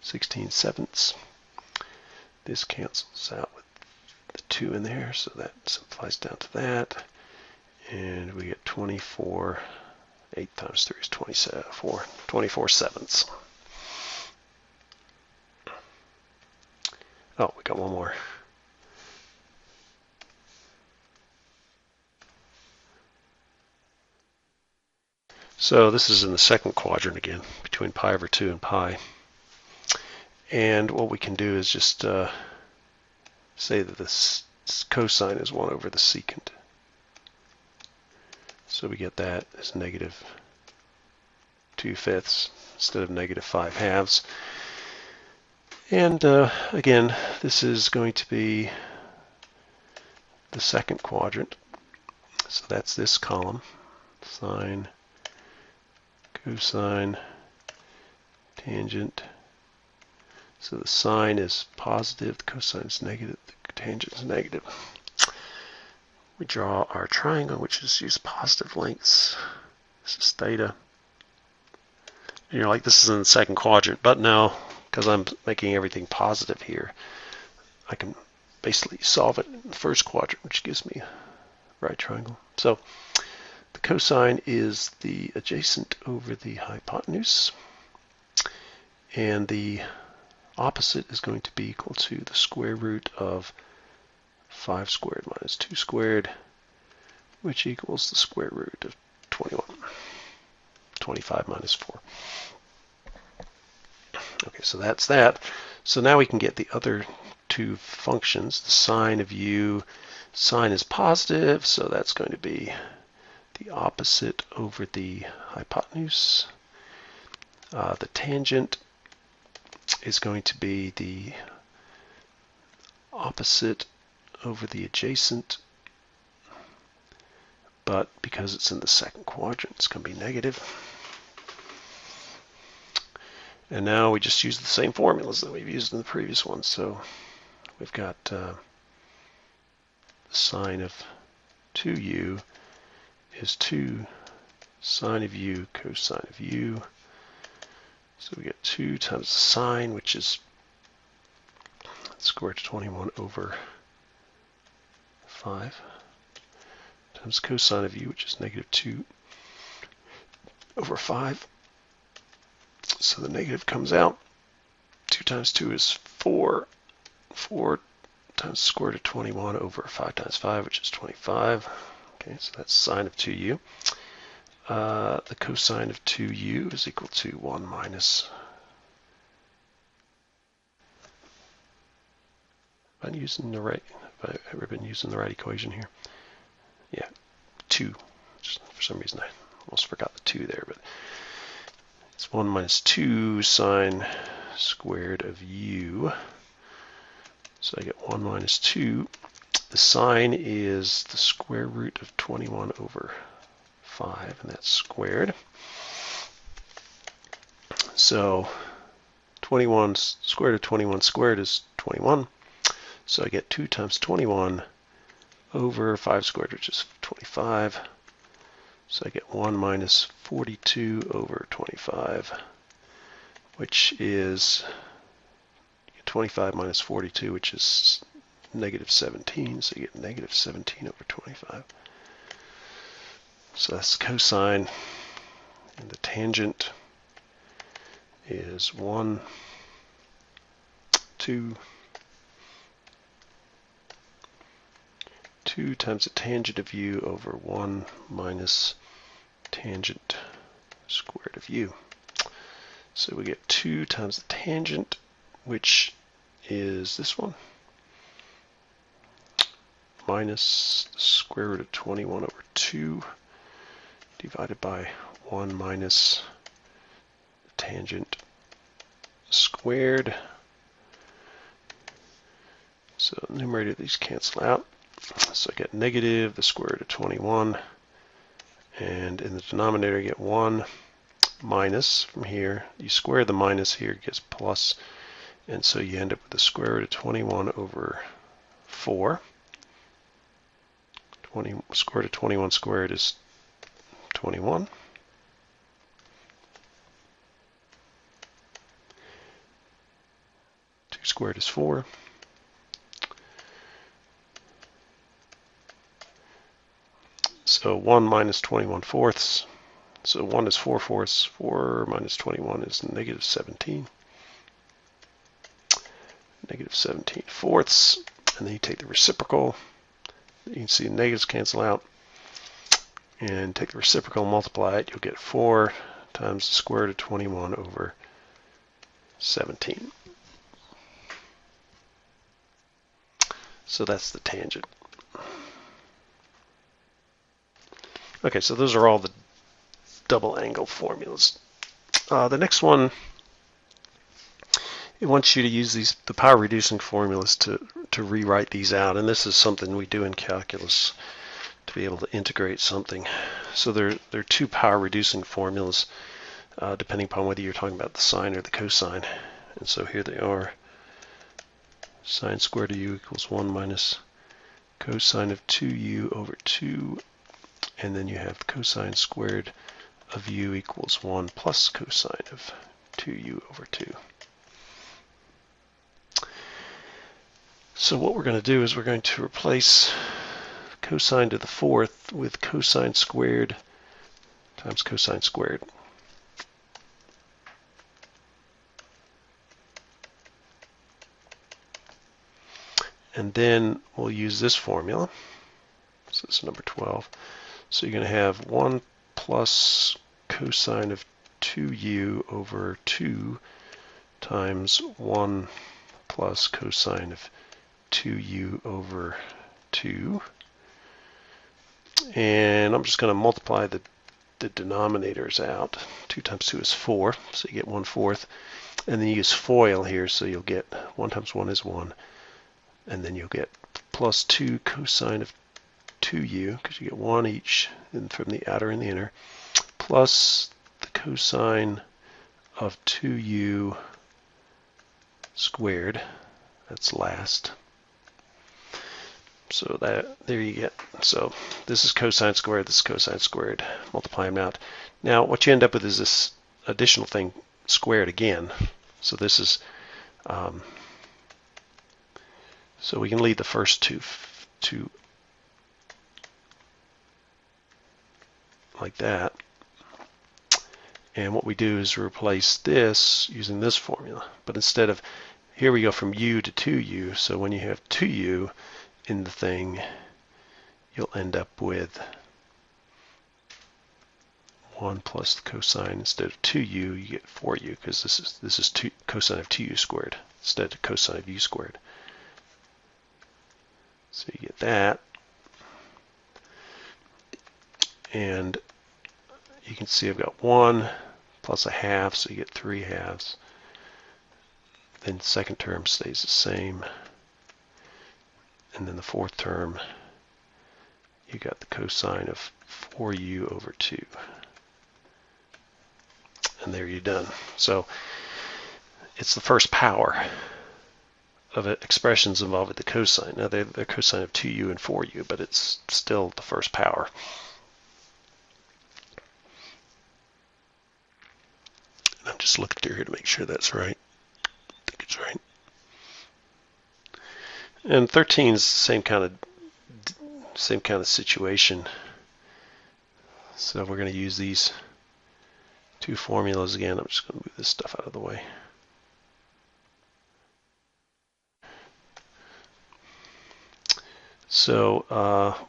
16 sevenths. This cancels out with the 2 in there, so that simplifies down to that. And we get 24. 8 times 3 is 24. 24 sevenths. Oh, we got one more. So this is in the second quadrant again, between pi over 2 and pi. And what we can do is just say that this cosine is 1 over the secant. So we get that as negative 2/5 instead of negative 5/2. And again, this is going to be the second quadrant. So that's this column, sine, cosine, tangent. So the sine is positive, the cosine is negative, the tangent is negative. We draw our triangle, which is use positive lengths. This is theta. And you're like, this is in the second quadrant, but no, because I'm making everything positive here, I can basically solve it in the first quadrant, which gives me a right triangle. So the cosine is the adjacent over the hypotenuse, and the opposite is going to be equal to the square root of 5 squared minus 2 squared, which equals the square root of 21. 25 minus 4. Okay, so that's that. So now we can get the other two functions. The sine of u, sine is positive, so that's going to be the opposite over the hypotenuse. The tangent is going to be the opposite over the adjacent, but because it's in the second quadrant, it's going to be negative. And now we just use the same formulas that we've used in the previous one. So we've got sine of 2u is 2 sine of u cosine of u. So we get 2 times the sine, which is square root of 21 over 5, times cosine of u, which is negative 2 over 5. So the negative comes out. 2 times 2 is 4. 4 times the square root of 21 over 5 times 5, which is 25. Okay, so that's sine of 2u. The cosine of 2u is equal to 1 minus. Have I using the right? Have I ever been using the right equation here? Yeah, 2. Just for some reason I almost forgot the 2 there, but it's 1 minus 2 sine squared of u. So I get 1 minus 2. The sine is the square root of 21 over 5, and that's squared. So 21 square root of 21 squared is 21. So I get 2 times 21 over 5 squared, which is 25. So I get 1 minus 42 over 25, which is 25 minus 42, which is negative 17. So you get negative 17 over 25. So that's cosine, and the tangent is 1, 2 times the tangent of u over 1 minus tangent squared of u. So we get 2 times the tangent, which is this one, minus the square root of 21 over 2 divided by 1 minus the tangent squared. So numerator, these cancel out. So I get negative the square root of 21, and in the denominator I get 1 minus from here. You square the minus here, it gets plus, and so you end up with the square root of 21 over 4. Square root of 21 squared is 21. Two squared is 4. So 1 minus 21 fourths. So 1 is 4 fourths. 4 minus 21 is negative 17. Negative 17 fourths. And then you take the reciprocal. You can see the negatives cancel out. And take the reciprocal and multiply it. You'll get 4 times the square root of 21 over 17. So that's the tangent. Okay, so those are all the double angle formulas. The next one, it wants you to use the power reducing formulas to rewrite these out, and this is something we do in calculus to be able to integrate something. So there are 2 power reducing formulas depending upon whether you're talking about the sine or the cosine. And so here they are. Sine squared of u equals 1 minus cosine of 2u over 2. And then you have cosine squared of u equals 1 plus cosine of 2u over 2. So what we're going to do is we're going to replace cosine to the 4th with cosine squared times cosine squared. And then we'll use this formula. So this is number 12. So you're going to have 1 plus cosine of 2u over 2 times 1 plus cosine of 2u over 2. And I'm just going to multiply the denominators out. 2 times 2 is 4, so you get 1/4. And then you use FOIL here, so you'll get 1 times 1 is 1. And then you'll get plus 2 cosine of 2u, because you get 1 each from the outer and the inner, plus the cosine of 2u squared. That's last. So there you get. So this is cosine squared, this is cosine squared. Multiply them out. Now what you end up with is this additional thing squared again. So this is so we can leave the first two like that. And what we do is replace this using this formula. But instead of, here we go from u to 2u. So when you have 2u in the thing, you'll end up with 1 plus the cosine. Instead of 2u, you get 4u, because this is cosine of 2u squared instead of cosine of u squared. So you get that. And you can see I've got 1 plus a half, so you get 3 halves. Then the second term stays the same. And then the fourth term, you got the cosine of 4u over 2. And there you're done. So it's the first power of expressions involving the cosine. Now they're cosine of 2u and 4u, but it's still the first power. And I'm just looking through here to make sure that's right. I think it's right. And 13 is the same kind of situation. So we're going to use these two formulas again. I'm just going to move this stuff out of the way. So,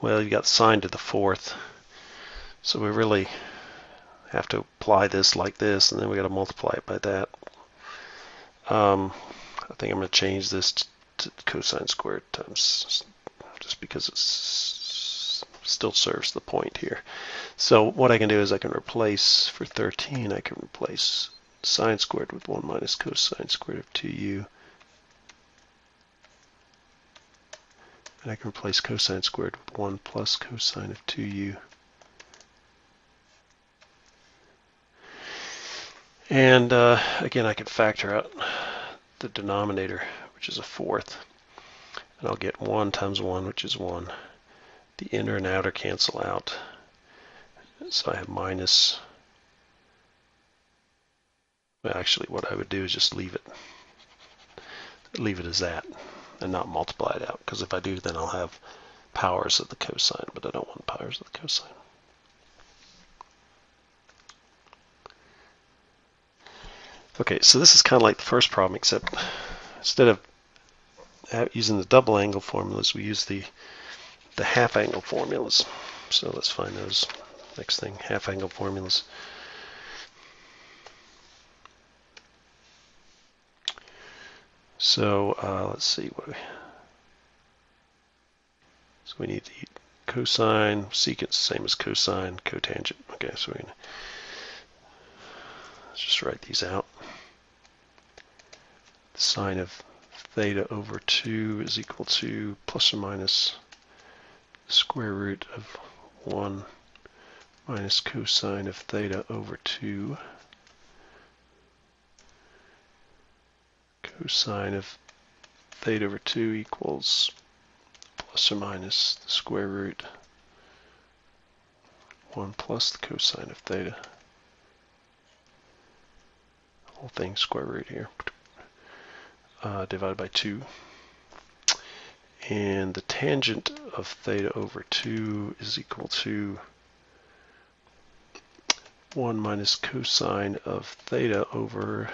well, you got sine to the fourth. So we really have to apply this like this, and then we got to multiply it by that. I think I'm going to change this to cosine squared times, just because it still serves the point here. So what I can do is I can replace, for 13, I can replace sine squared with 1 minus cosine squared of 2u. And I can replace cosine squared with 1 plus cosine of 2u. And again, I can factor out the denominator, which is a fourth. And I'll get 1 times 1, which is 1. The inner and outer cancel out. So I have minus. Well, actually, what I would do is just leave it as that and not multiply it out. Because if I do, then I'll have powers of the cosine, but I don't want powers of the cosine. Okay, so this is kind of like the first problem, except instead of using the double angle formulas, we use the half angle formulas. So let's find those. Next thing, half angle formulas. So let's see what so we need the cosine, secant, same as cosine, cotangent. Okay, so let's just write these out. The sine of theta over 2 is equal to plus or minus the square root of 1 minus cosine of theta over 2. Cosine of theta over 2 equals plus or minus the square root 1 plus the cosine of theta. Whole thing square root here. Divided by 2. And the tangent of theta over 2 is equal to 1 minus cosine of theta over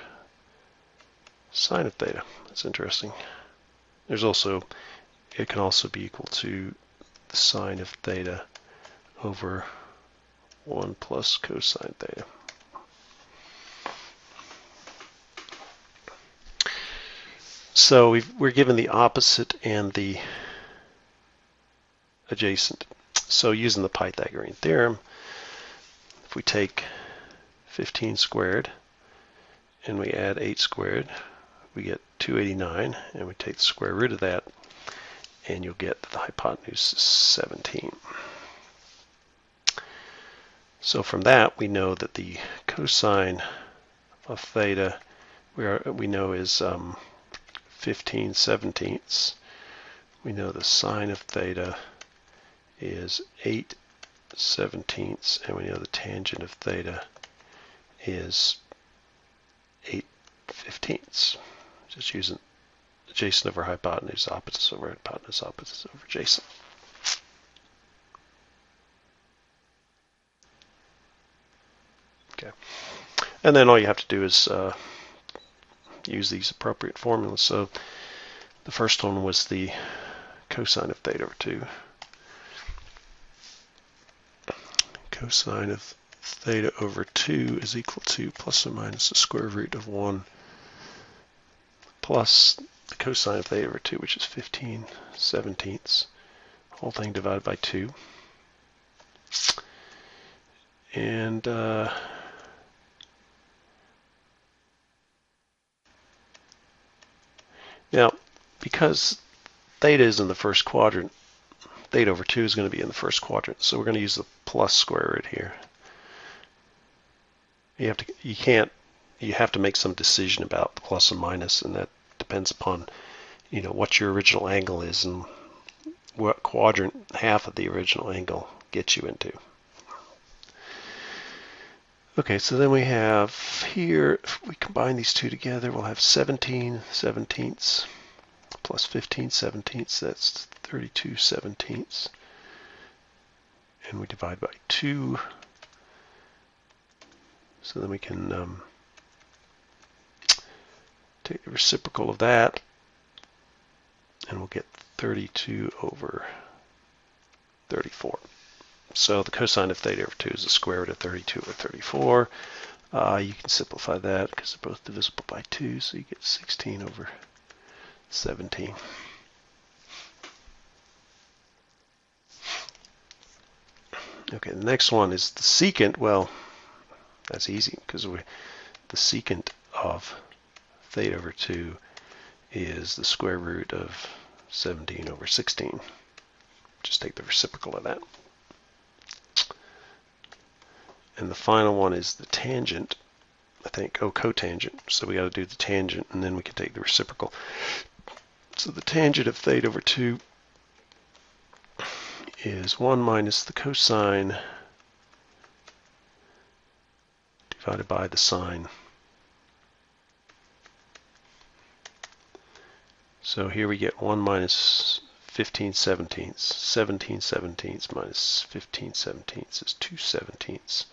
sine of theta. That's interesting. There's also, it can also be equal to the sine of theta over 1 plus cosine theta. So we're given the opposite and the adjacent. So using the Pythagorean theorem, if we take 15 squared and we add 8 squared, we get 289, and we take the square root of that, and you'll get that the hypotenuse is 17. So from that, we know that the cosine of theta we know is 15 seventeenths. We know the sine of theta is 8 seventeenths, and we know the tangent of theta is 8 fifteenths. Just using adjacent over hypotenuse, opposites over hypotenuse, opposites over adjacent. Okay, and then all you have to do is use these appropriate formulas. So the first one was the cosine of theta over 2. cosine of theta over 2 is equal to plus or minus the square root of 1 plus the cosine of theta over 2, which is 15/17, whole thing divided by 2. And now, because theta is in the first quadrant, theta over 2 is going to be in the first quadrant, so we're going to use the plus square root here. You have to make some decision about the plus and minus, and that depends upon what your original angle is and what quadrant half of the original angle gets you into. Okay, so then we have here, if we combine these two together, we'll have 17/17 plus 15/17, that's 32/17. And we divide by 2. So then we can take the reciprocal of that, and we'll get 32/34. So the cosine of theta over 2 is the square root of 32/34. You can simplify that because they're both divisible by 2, so you get 16/17. Okay, the next one is the secant. Well, that's easy because the secant of theta over 2 is the square root of 17/16. Just take the reciprocal of that. And the final one is the tangent, I think. Oh, cotangent. So we got to do the tangent, and then we can take the reciprocal. So the tangent of theta over 2 is 1 minus the cosine divided by the sine. So here we get 1 minus 15/17. 17/17 minus 15/17 is 2/17.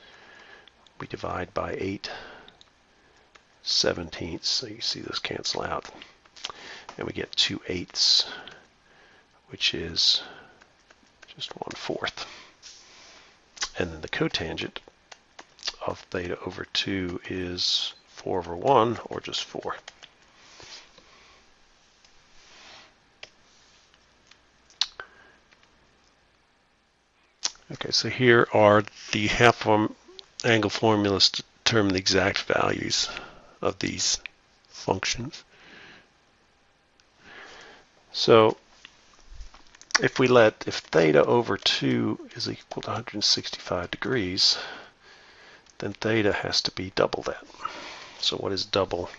We divide by 8/17, so you see those cancel out. And we get 2/8, which is just 1/4. And then the cotangent of theta over 2 is 4/1, or just 4. Okay, so here are the half angle formulas to determine the exact values of these functions. So if theta over 2 is equal to 165 degrees, then theta has to be double that. So what is double?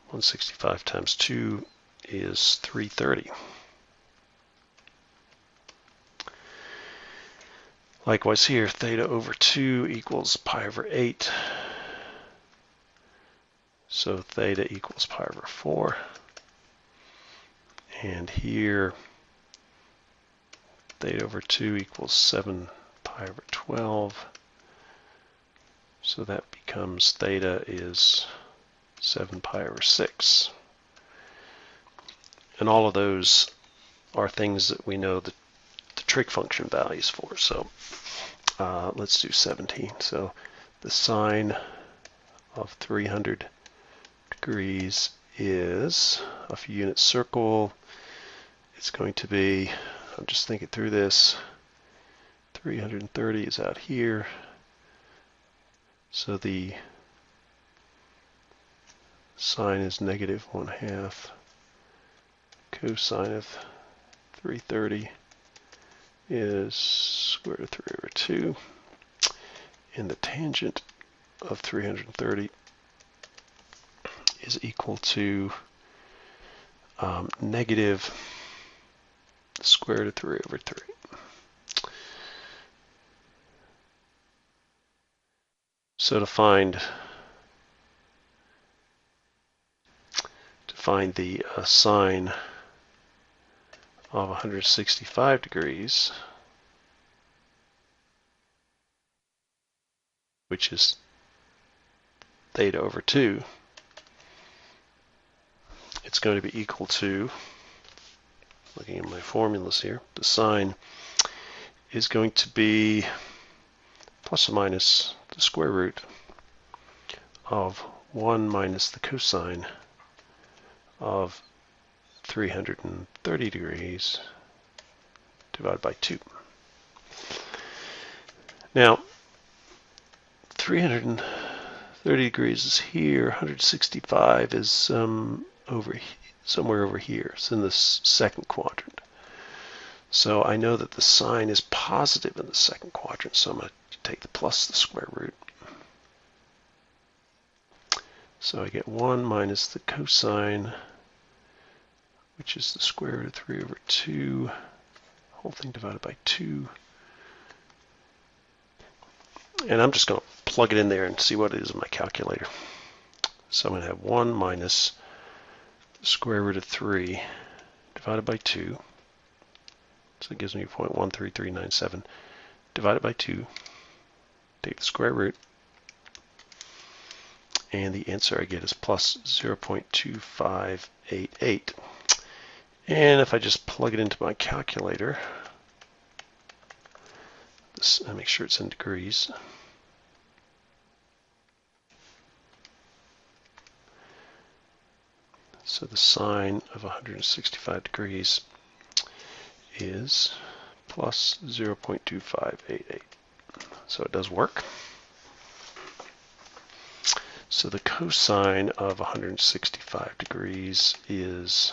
165 times 2 is 330. Likewise here, theta over 2 equals pi over 8. So theta equals pi over 4. And here, theta over 2 equals 7 pi over 12. So that becomes theta is 7 pi over 6. And all of those are things that we know the trig function values for. So let's do 17. So the sine of 300 degrees is, if you unit circle, it's going to be, I'm just thinking through this, 330 is out here. So the sine is negative 1/2 cosine of 330 is square root of 3 over 2, and the tangent of 330 is equal to negative square root of 3 over 3. So to find the sine of 165 degrees, which is theta over 2, it's going to be equal to, looking at my formulas here, the sine is going to be plus or minus the square root of 1 minus the cosine of 330 degrees divided by 2. Now, 330 degrees is here, 165 is somewhere over here. It's in the second quadrant. So I know that the sign is positive in the second quadrant, so I'm going to take the plus the square root. So I get 1 minus the cosine, which is the square root of 3 over 2, whole thing divided by 2. And I'm just going to plug it in there and see what it is in my calculator. So I'm going to have 1 minus the square root of 3 divided by 2. So it gives me 0.13397 divided by 2. Take the square root. And the answer I get is plus 0.2588. And if I just plug it into my calculator, I make sure it's in degrees. So the sine of 165 degrees is plus 0.2588. So it does work. So the cosine of 165 degrees is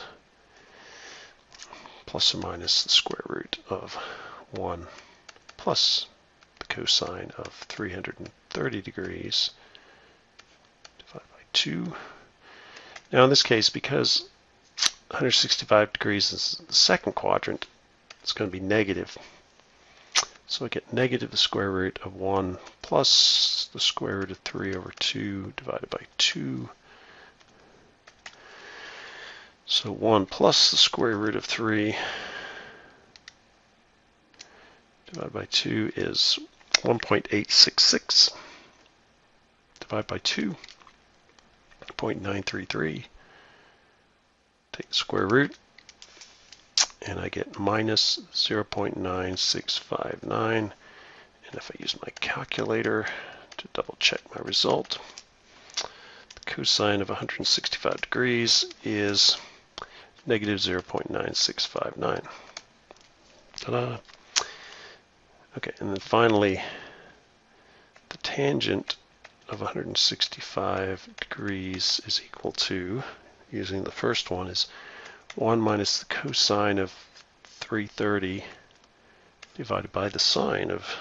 plus or minus the square root of 1 plus the cosine of 330 degrees divided by 2. Now in this case, because 165 degrees is the second quadrant, it's going to be negative. So I get negative the square root of 1 plus the square root of 3 over 2 divided by 2. So 1 plus the square root of 3 divided by 2 is 1.866 divided by 2, 0.933. Take the square root, and I get minus 0.9659. And if I use my calculator to double check my result, the cosine of 165 degrees is negative 0.9659. Ta-da! Okay, and then finally, the tangent of 165 degrees is equal to, using the first one, is 1 minus the cosine of 330 divided by the sine of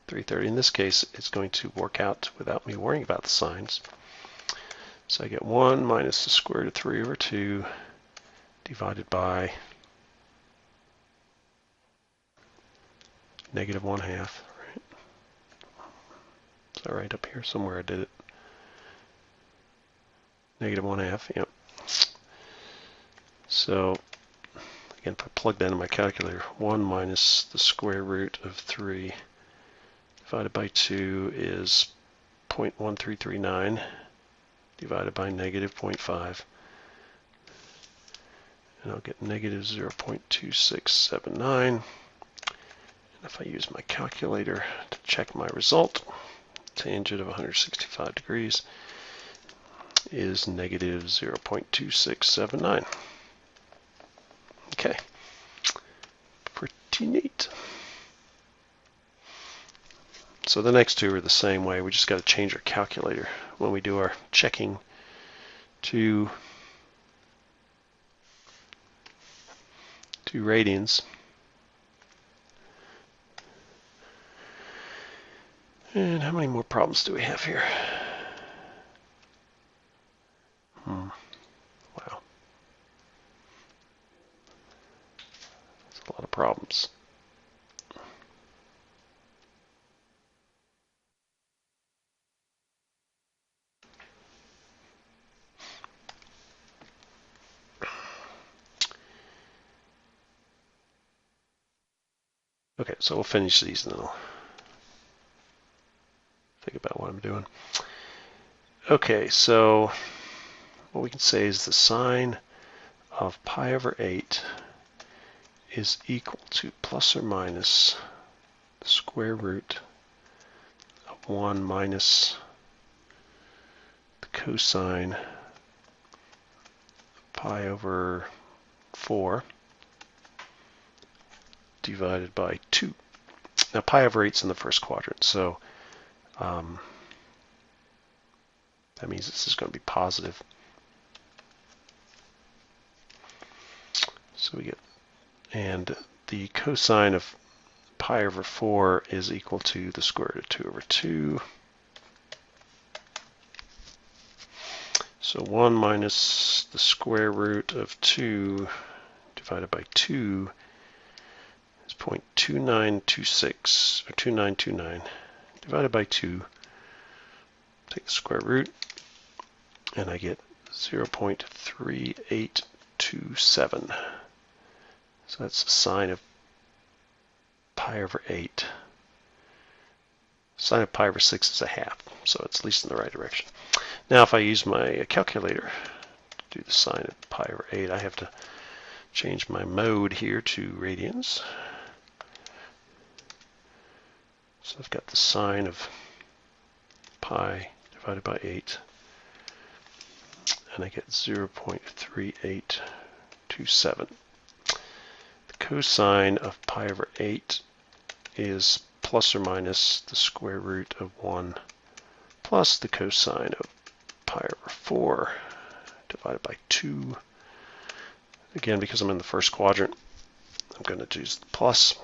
330. In this case, it's going to work out without me worrying about the signs. So I get 1 minus the square root of 3 over 2 divided by negative 1/2. Right? Is that right? Up here somewhere I did it. Negative 1/2, yep. So again, if I plug that in my calculator, 1 minus the square root of 3 divided by 2 is 0.1339 divided by negative 0.5. And I'll get negative 0.2679. And if I use my calculator to check my result, tangent of 165 degrees is negative 0.2679. Okay, pretty neat. So the next two are the same way. We just got to change our calculator when we do our checking to radians. And how many more problems do we have here? Wow. That's a lot of problems. Okay, so we'll finish these and then I'll think about what I'm doing. Okay, so what we can say is the sine of pi over 8 is equal to plus or minus the square root 1 minus the cosine pi over 4 divided by 2. Now pi over 8 is in the first quadrant, so that means this is going to be positive. So we get, and the cosine of pi over 4 is equal to the square root of 2 over 2. So 1 minus the square root of 2 divided by 2 is 0.2926, or 2929, divided by 2. Take the square root, and I get 0.3827. So that's the sine of pi over 8. Sine of pi over 6 is a half, so it's at least in the right direction. Now if I use my calculator to do the sine of pi over 8, I have to change my mode here to radians. So I've got the sine of pi divided by 8, and I get 0.3827. The cosine of pi over 8 is plus or minus the square root of 1 plus the cosine of pi over 4 divided by 2. Again, because I'm in the first quadrant, I'm going to use the plus.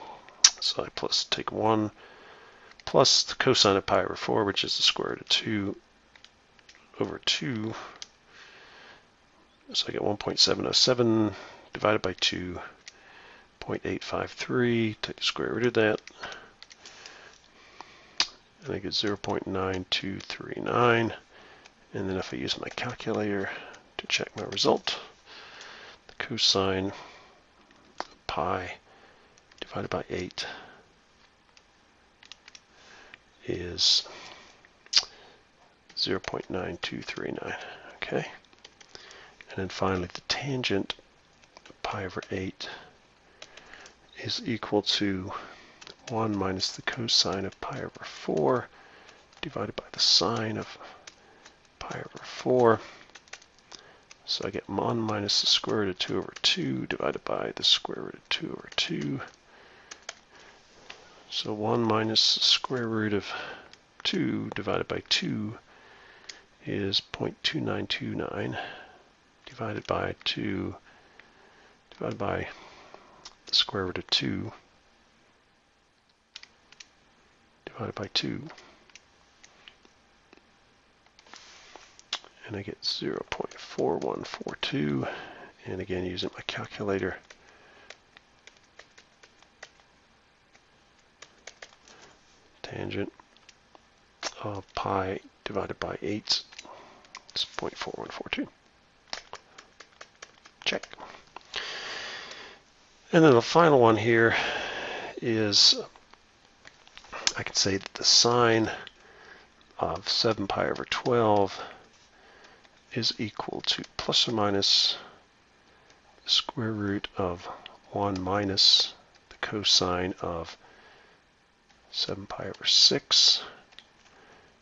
So I take 1 plus the cosine of pi over 4, which is the square root of 2 over 2. So I get 1.707 divided by 2, 0.853, take the square root of that, and I get 0.9239. And then if I use my calculator to check my result, the cosine of pi divided by 8 is 0.9239. Okay. And then finally, the tangent of pi over 8 is equal to 1 minus the cosine of pi over 4 divided by the sine of pi over 4. So I get 1 minus the square root of 2 over 2 divided by the square root of 2 over 2. So 1 minus the square root of 2 divided by 2 is 0.2929 divided by 2 divided by the square root of 2 divided by 2. And I get 0.4142, and again using my calculator, tangent of pi divided by 8 is 0.4142. Check. And then the final one here is, I can say that the sine of 7 pi over 12 is equal to plus or minus the square root of 1 minus the cosine of 7 pi over 6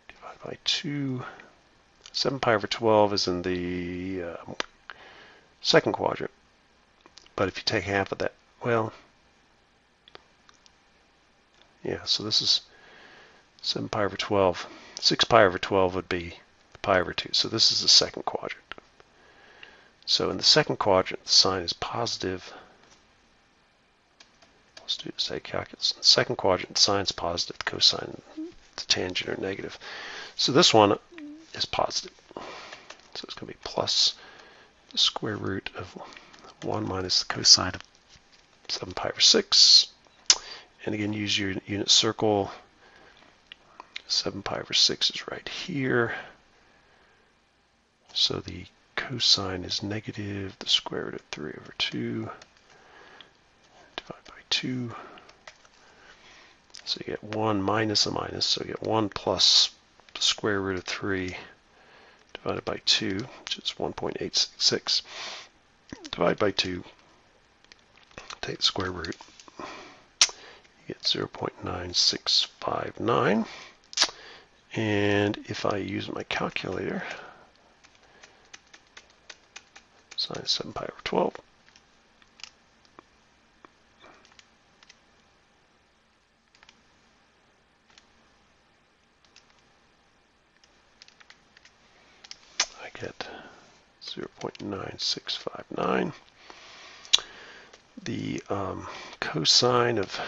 divided by 2. 7 pi over 12 is in the second quadrant, but if you take half of that, well, yeah, so this is 7 pi over 12. 6 pi over 12 would be pi over 2. So this is the second quadrant. So in the second quadrant, the sign is positive. Let's do the same calculus. In the second quadrant, the sign is positive. The cosine, the tangent are negative. So this one is positive. So it's going to be plus the square root of 1 minus the cosine of 7 pi over 6. And again, use your unit circle. 7 pi over 6 is right here. So the cosine is negative the square root of 3 over 2 divided by 2. So you get 1 minus a minus, so you get 1 plus the square root of 3 divided by 2, which is 1.866. Divide by 2, take the square root, you get 0.9659. And if I use my calculator, sine 7 pi over 12, I get 0.9659. The cosine of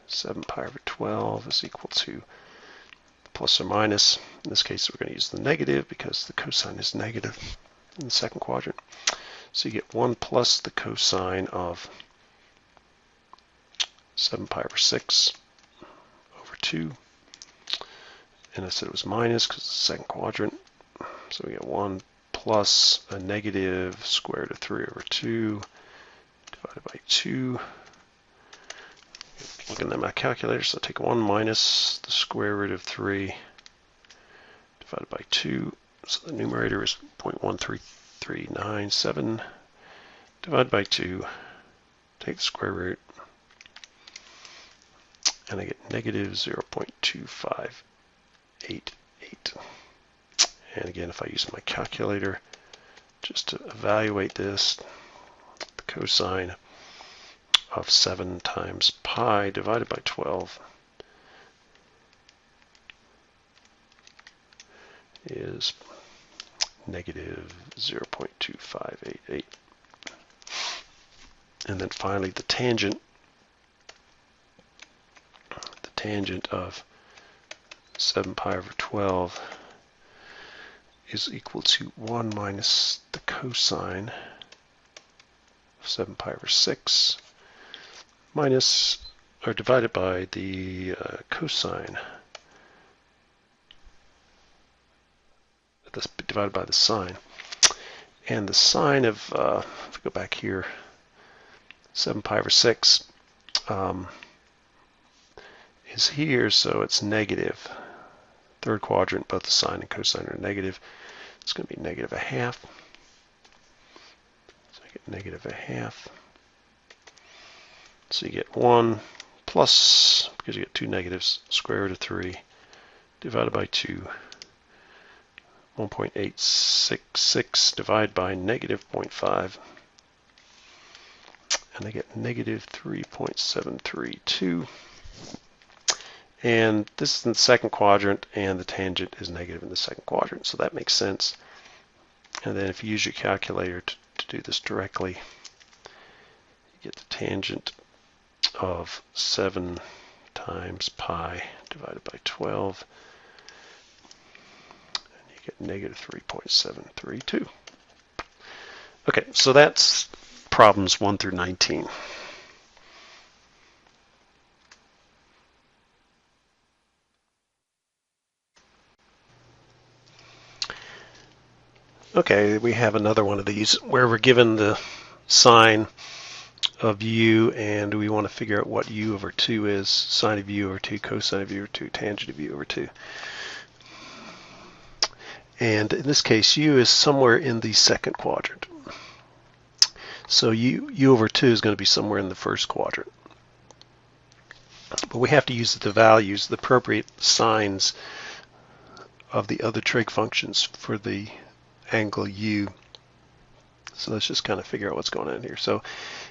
7 pi over 12 is equal to plus or minus. In this case, we're going to use the negative because the cosine is negative in the second quadrant. So you get 1 plus the cosine of 7 pi over 6 over 2. And I said it was minus because it's the second quadrant. So we get 1 plus a negative square root of 3 over 2 divided by 2. Looking at my calculator, so I take 1 minus the square root of 3 divided by 2. So the numerator is 0.13397 divided by 2. Take the square root, and I get negative 0.2588. And again, if I use my calculator just to evaluate this, the cosine of 7 times pi divided by 12 is negative 0.2588. And then finally the tangent of 7 pi over 12 is equal to 1 minus the cosine of 7 pi over 6 minus, or divided by the cosine, this divided by the sine. And the sine of, if we go back here, 7 pi over 6 is here, so it's negative. Third quadrant, both the sine and cosine are negative. It's going to be negative a half. So I get negative a half. So you get 1 plus, because you get 2 negatives, square root of 3 divided by 2. 1.866 divided by negative 0.5. And I get negative 3.732. And this is in the second quadrant, and the tangent is negative in the second quadrant, so that makes sense. And then if you use your calculator to do this directly, you get the tangent of 7 times pi divided by 12, and you get negative 3.732. Okay, so that's problems 1 through 19. Okay, we have another one of these where we're given the sine of u and we want to figure out what u over 2 is. Sine of u over 2, cosine of u over 2, tangent of u over 2. And in this case, u is somewhere in the second quadrant. So u over 2 is going to be somewhere in the first quadrant. But we have to use the values, the appropriate signs of the other trig functions for the angle u. So let's just kind of figure out what's going on here. So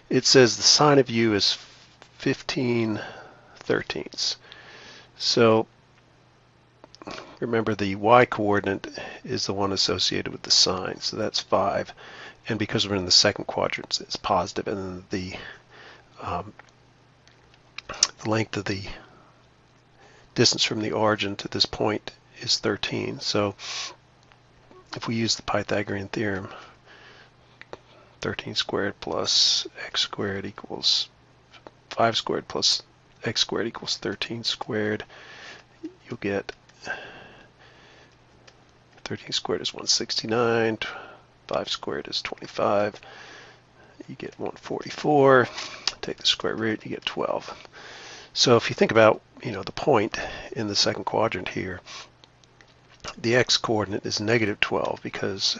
it says the sine of u is 15/13. So remember the y coordinate is the one associated with the sine, so that's 5. And because we're in the second quadrant, it's positive, and then the length of the distance from the origin to this point is 13. So if we use the Pythagorean theorem, 13 squared plus x squared equals 5 squared plus x squared equals 13 squared, you'll get 13 squared is 169, 5 squared is 25, you get 144, take the square root, you get 12. So if you think about, the point in the second quadrant here, the x coordinate is negative 12 because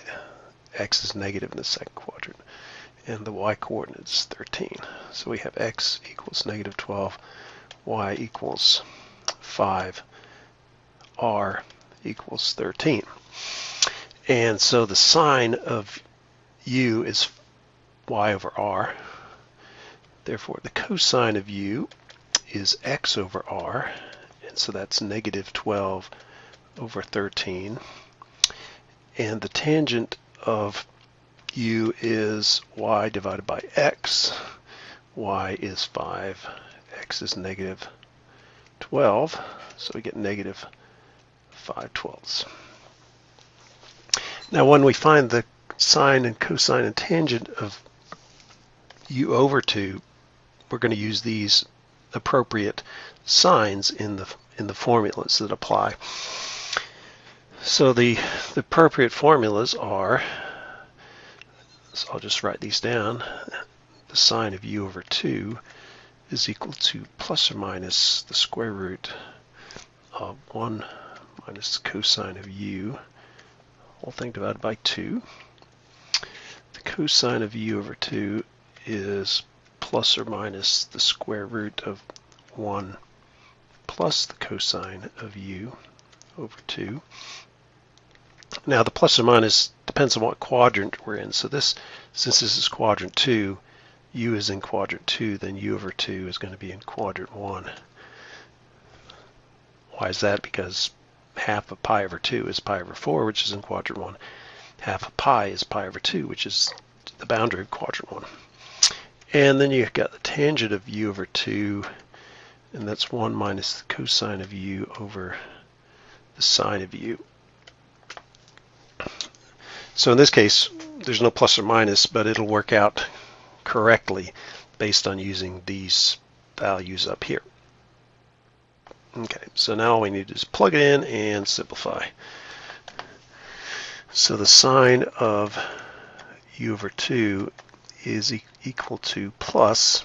x is negative in the second quadrant, and the y coordinate is 13. So we have x equals negative 12, y equals 5 r equals 13. And so the sine of u is y over r. Therefore, the cosine of u is x over r. And so that's negative 12 over 13. And the tangent of u is y divided by x. Y is 5. X is negative 12. So we get negative 5/12. Now when we find the sine and cosine and tangent of u over 2, we're going to use these appropriate signs in the formulas that apply. So the appropriate formulas are, so I'll just write these down. The sine of u over 2 is equal to plus or minus the square root of 1 minus the cosine of u, whole thing divided by 2. The cosine of u over 2 is plus or minus the square root of 1 plus the cosine of u over 2. Now the plus or minus depends on what quadrant we're in. So since this is quadrant 2, u is in quadrant 2, then u over 2 is going to be in quadrant 1. Why is that? Because half of pi over 2 is pi over 4, which is in quadrant 1. Half of pi is pi over 2, which is the boundary of quadrant 1. And then you've got the tangent of u over 2, and that's 1 minus the cosine of u over the sine of u. So in this case, there's no plus or minus, but it'll work out correctly based on using these values up here. Okay, so now all we need to is plug it in and simplify. So the sine of u over 2 is equal to plus,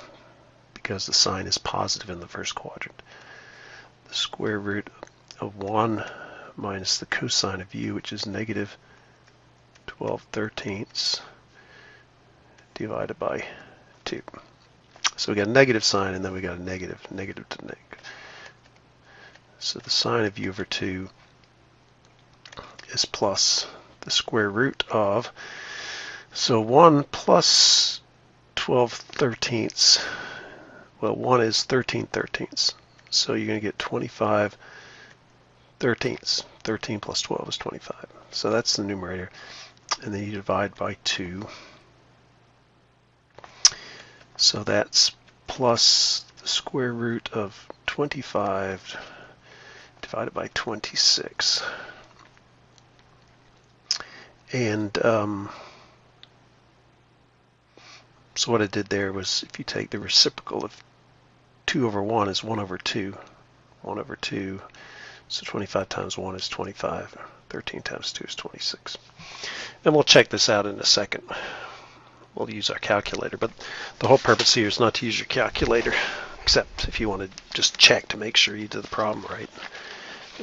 because the sign is positive in the first quadrant, the square root of 1 minus the cosine of u, which is negative 12/13 divided by 2. So we got a negative sign, and then we got a negative to negative. So the sine of u over 2 is plus the square root of, so 1 plus 12/13, well 1 is 13/13, so you're going to get 25/13. 13 plus 12 is 25. So that's the numerator. And then you divide by 2. So that's plus the square root of 25 divided by 26. And so what I did there was, if you take the reciprocal of 2 over 1 is 1 over 2. 1 over 2. So 25 times 1 is 25. 13 times 2 is 26. And we'll check this out in a second. We'll use our calculator, but the whole purpose here is not to use your calculator, except if you want to just check to make sure you did the problem right.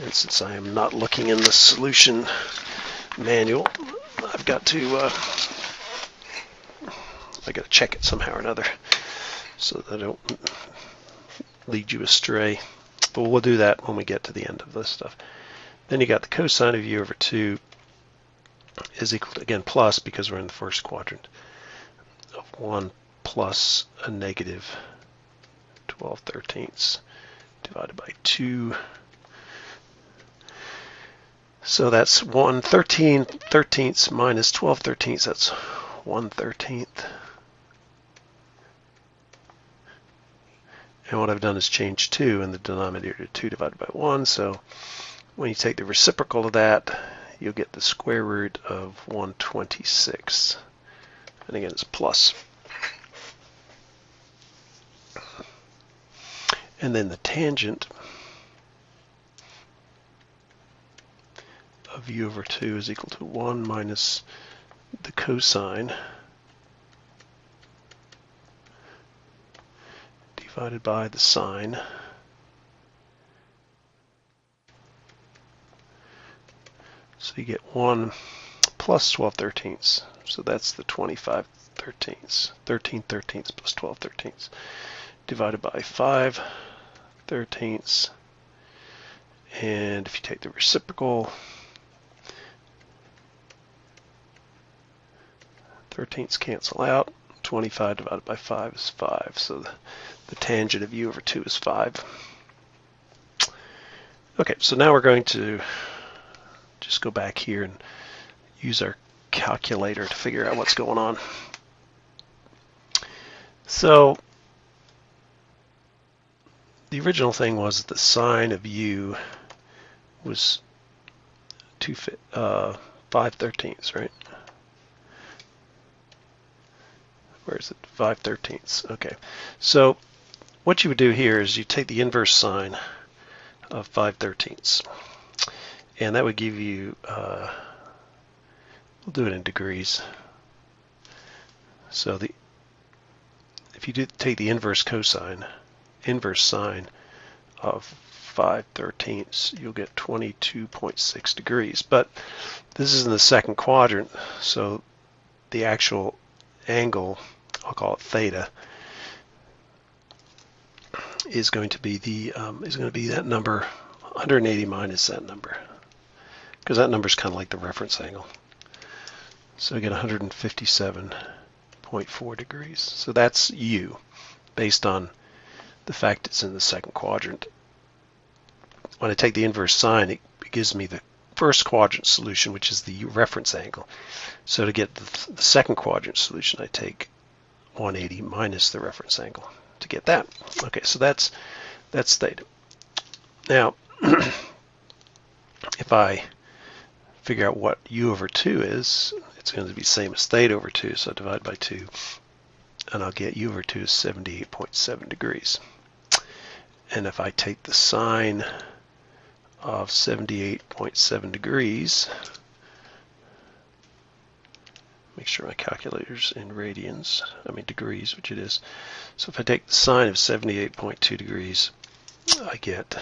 And since I am not looking in the solution manual, I've got to check it somehow or another so that I don't lead you astray. But we'll do that when we get to the end of this stuff. Then you got the cosine of u over 2 is equal to, again, plus, because we're in the first quadrant, of 1 plus a negative 12/13 divided by 2. So that's 1/13 minus 12/13, that's 1/13. And what I've done is change 2 in the denominator to 2 divided by 1. So when you take the reciprocal of that, you'll get the square root of 126. And again, it's plus. And then the tangent of u over 2 is equal to 1 minus the cosine divided by the sine. So you get 1 plus 12/13. So that's the 25/13. 13/13 plus 12/13 divided by 5/13. And if you take the reciprocal, 13ths cancel out. 25 divided by 5 is 5. So the tangent of u over 2 is 5. Okay, so now we're going to just go back here and use our calculator to figure out what's going on. So the original thing was the sine of u was 5/13, right? Where is it? 5/13. Okay. So what you would do here is you take the inverse sine of 5/13, and that would give you, we'll do it in degrees. So if you take the inverse sine of 5/13, you'll get 22.6 degrees. But this is in the second quadrant, so the actual angle, I'll call it theta, is going to be that number 180 minus that number, because that number is kind of like the reference angle. So I get 157.4 degrees. So that's u, based on the fact it's in the second quadrant. When I take the inverse sine, it gives me the first quadrant solution, which is the reference angle. So to get the second quadrant solution, I take 180 minus the reference angle to get that. Okay, so that's theta. Now, if I figure out what u over 2 is, it's going to be the same as theta over 2, so I divide by 2, and I'll get u over 2 is 78.7 degrees. And if I take the sine of 78.7 degrees, make sure my calculator's in degrees, which it is. So if I take the sine of 78.2 degrees, I get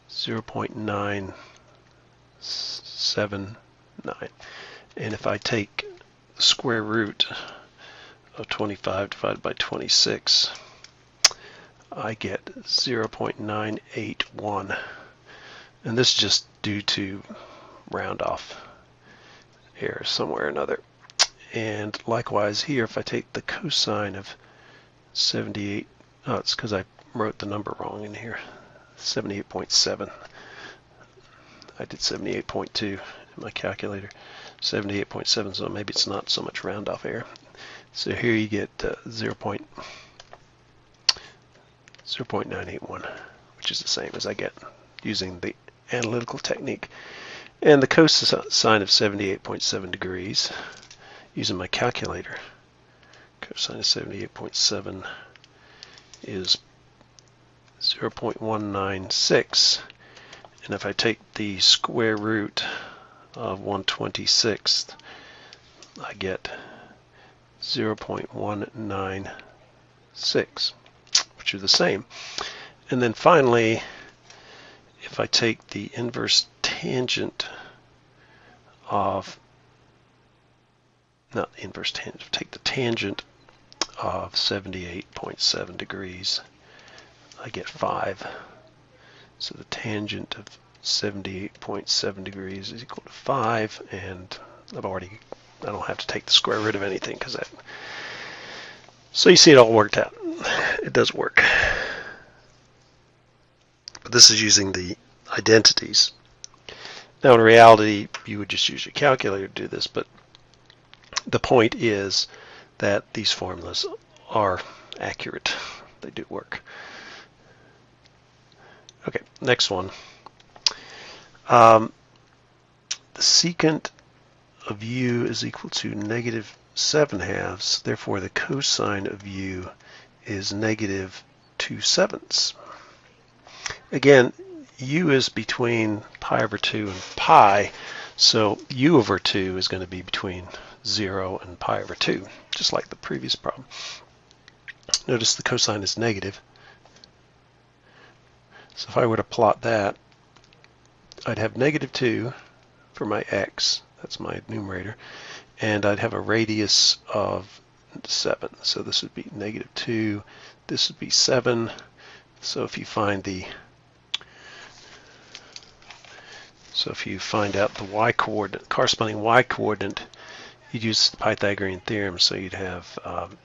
0.979. And if I take the square root of 25 divided by 26, I get 0.981. And this is just due to round off error somewhere or another. And likewise here, if I take the cosine of 78, oh, it's because I wrote the number wrong in here, 78.7. I did 78.2 in my calculator, 78.7, so maybe it's not so much round off error. So here you get 0.981, which is the same as I get using the analytical technique. And the cosine of 78.7 degrees, using my calculator, cosine of 78.7 is 0.196. And if I take the square root of 1/26, I get 0.196, which are the same. And then finally, if I take the inverse tangent of, not the inverse tangent, take the tangent of 78.7 degrees, I get 5. So the tangent of 78.7 degrees is equal to 5, and I don't have to take the square root of anything, because that. So you see it all worked out. It does work. But this is using the identities. Now in reality, you would just use your calculator to do this, but the point is that these formulas are accurate. They do work. Okay, next one. The secant of u is equal to -7/2. Therefore, the cosine of u is -2/7. Again, u is between pi over 2 and pi, so u over 2 is going to be between 0 and pi over 2, just like the previous problem. Notice the cosine is negative. So if I were to plot that, I'd have -2 for my x, that's my numerator, and I'd have a radius of 7. So this would be -2, this would be 7. So if you find the So if you find out the y coordinate, corresponding y coordinate, you'd use the Pythagorean theorem. So you'd have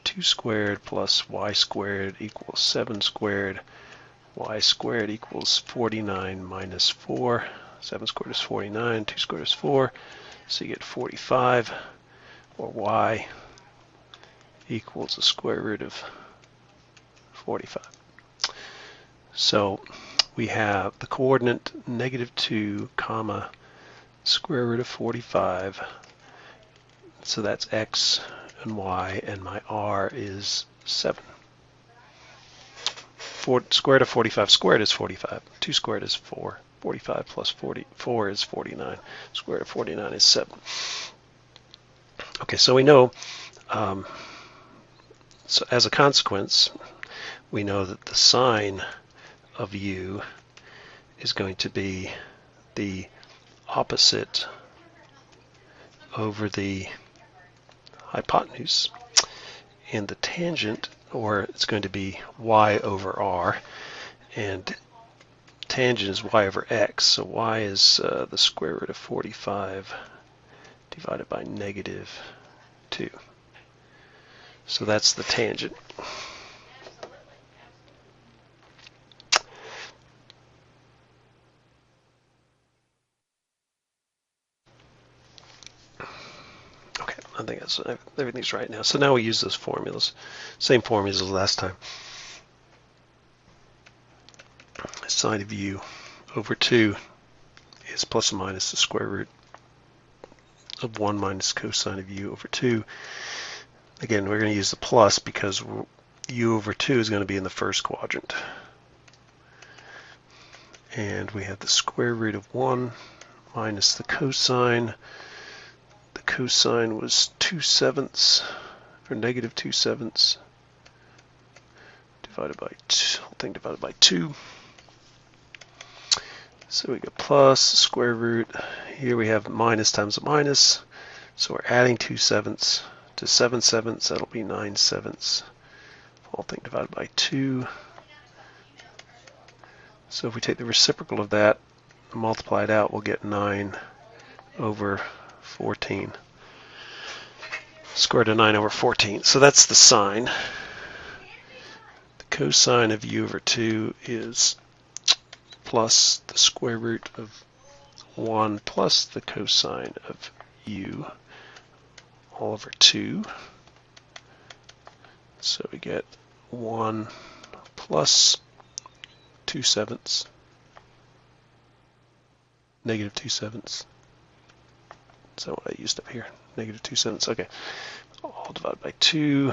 2 squared plus y squared equals 7 squared. Y squared equals 49 minus 4. 7 squared is 49. 2 squared is 4. So you get 45. Or y equals the square root of 45. So we have the coordinate -2 comma square root of 45. So that's x and y, and my r is 7. Square root of 45 squared is 45. 2 squared is 4. 45 plus 44 is 49. Square root of 49 is 7. Okay, so we know, so as a consequence, we know that the sine of u is going to be the opposite over the hypotenuse, and the tangent, or it's going to be y over r, and tangent is y over x, so y is the square root of 45 divided by -2. So that's the tangent. Okay, I think that's everything's right now. So now we use those formulas, same formulas as last time. Sine of u over 2 is plus or minus the square root of 1 minus cosine of u over 2. Again, we're going to use the plus because u over 2 is going to be in the first quadrant. And we have the square root of 1 minus the cosine. The cosine was 2/7, or -2/7, divided by 2, whole thing divided by 2. So we get plus square root. Here we have minus times a minus. So we're adding 2/7 to 7/7. That'll be 9/7. Whole thing divided by 2. So if we take the reciprocal of that and multiply it out, we'll get 9 over 14. Square root of 9 over 14. So that's the sine. The cosine of u over 2 is plus the square root of 1 plus the cosine of u all over 2. So we get 1 plus 2/7, -2/7. Is that what I used up here? -2/7. Okay. All divided by 2.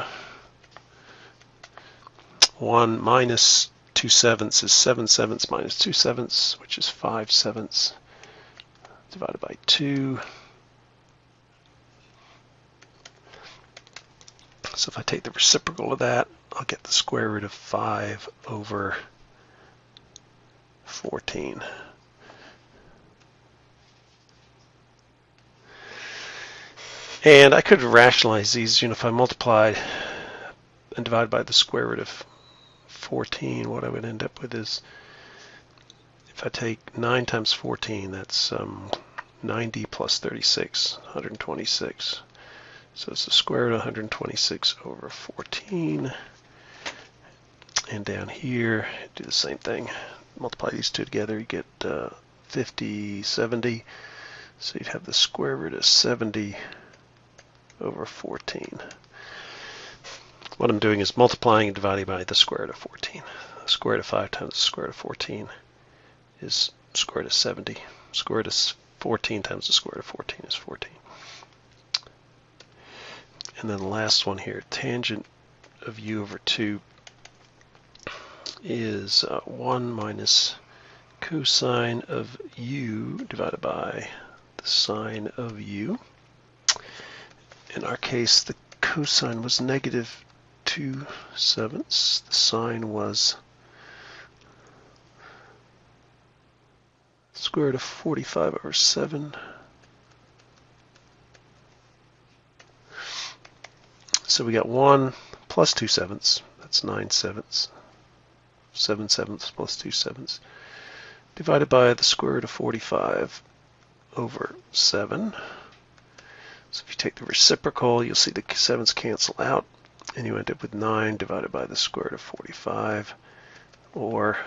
1 minus 2/7 is 7/7 minus 2/7, which is 5/7, divided by 2. So if I take the reciprocal of that, I'll get the square root of 5 over 14. And I could rationalize these. If I multiplied and divided by the square root of 14, what I would end up with is, if I take 9 times 14, that's 90 plus 36, 126. So it's the square root of 126 over 14. And down here, do the same thing. Multiply these two together, you get 50, 70. So you'd have the square root of 70 over 14. What I'm doing is multiplying and dividing by the square root of 14. The square root of 5 times the square root of 14 is square root of 70. Square root of 14 times the square root of 14 is 14. And then the last one here, tangent of u over 2 is 1 minus cosine of u divided by the sine of u. In our case, the cosine was -2/7. The sine was square root of 45 over 7. So we got 1 plus 2/7. That's 9/7. 7/7 plus 2/7 divided by the square root of 45 over 7. So if you take the reciprocal, you'll see the 7's cancel out, and you end up with 9 divided by the square root of 45, or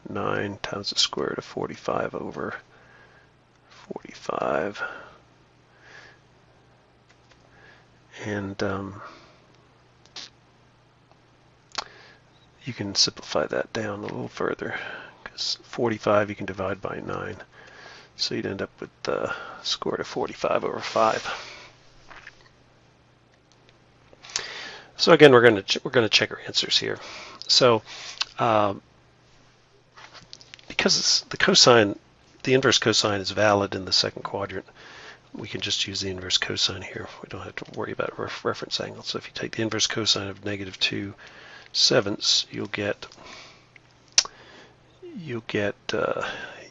9 times the square root of 45 over 45. And you can simplify that down a little further, because 45 you can divide by 9. So you'd end up with the square root of 45 over 5. So again, we're going to check our answers here. So because the cosine, the inverse cosine is valid in the second quadrant, we can just use the inverse cosine here. We don't have to worry about reference angle. So if you take the inverse cosine of negative 2/7, you'll get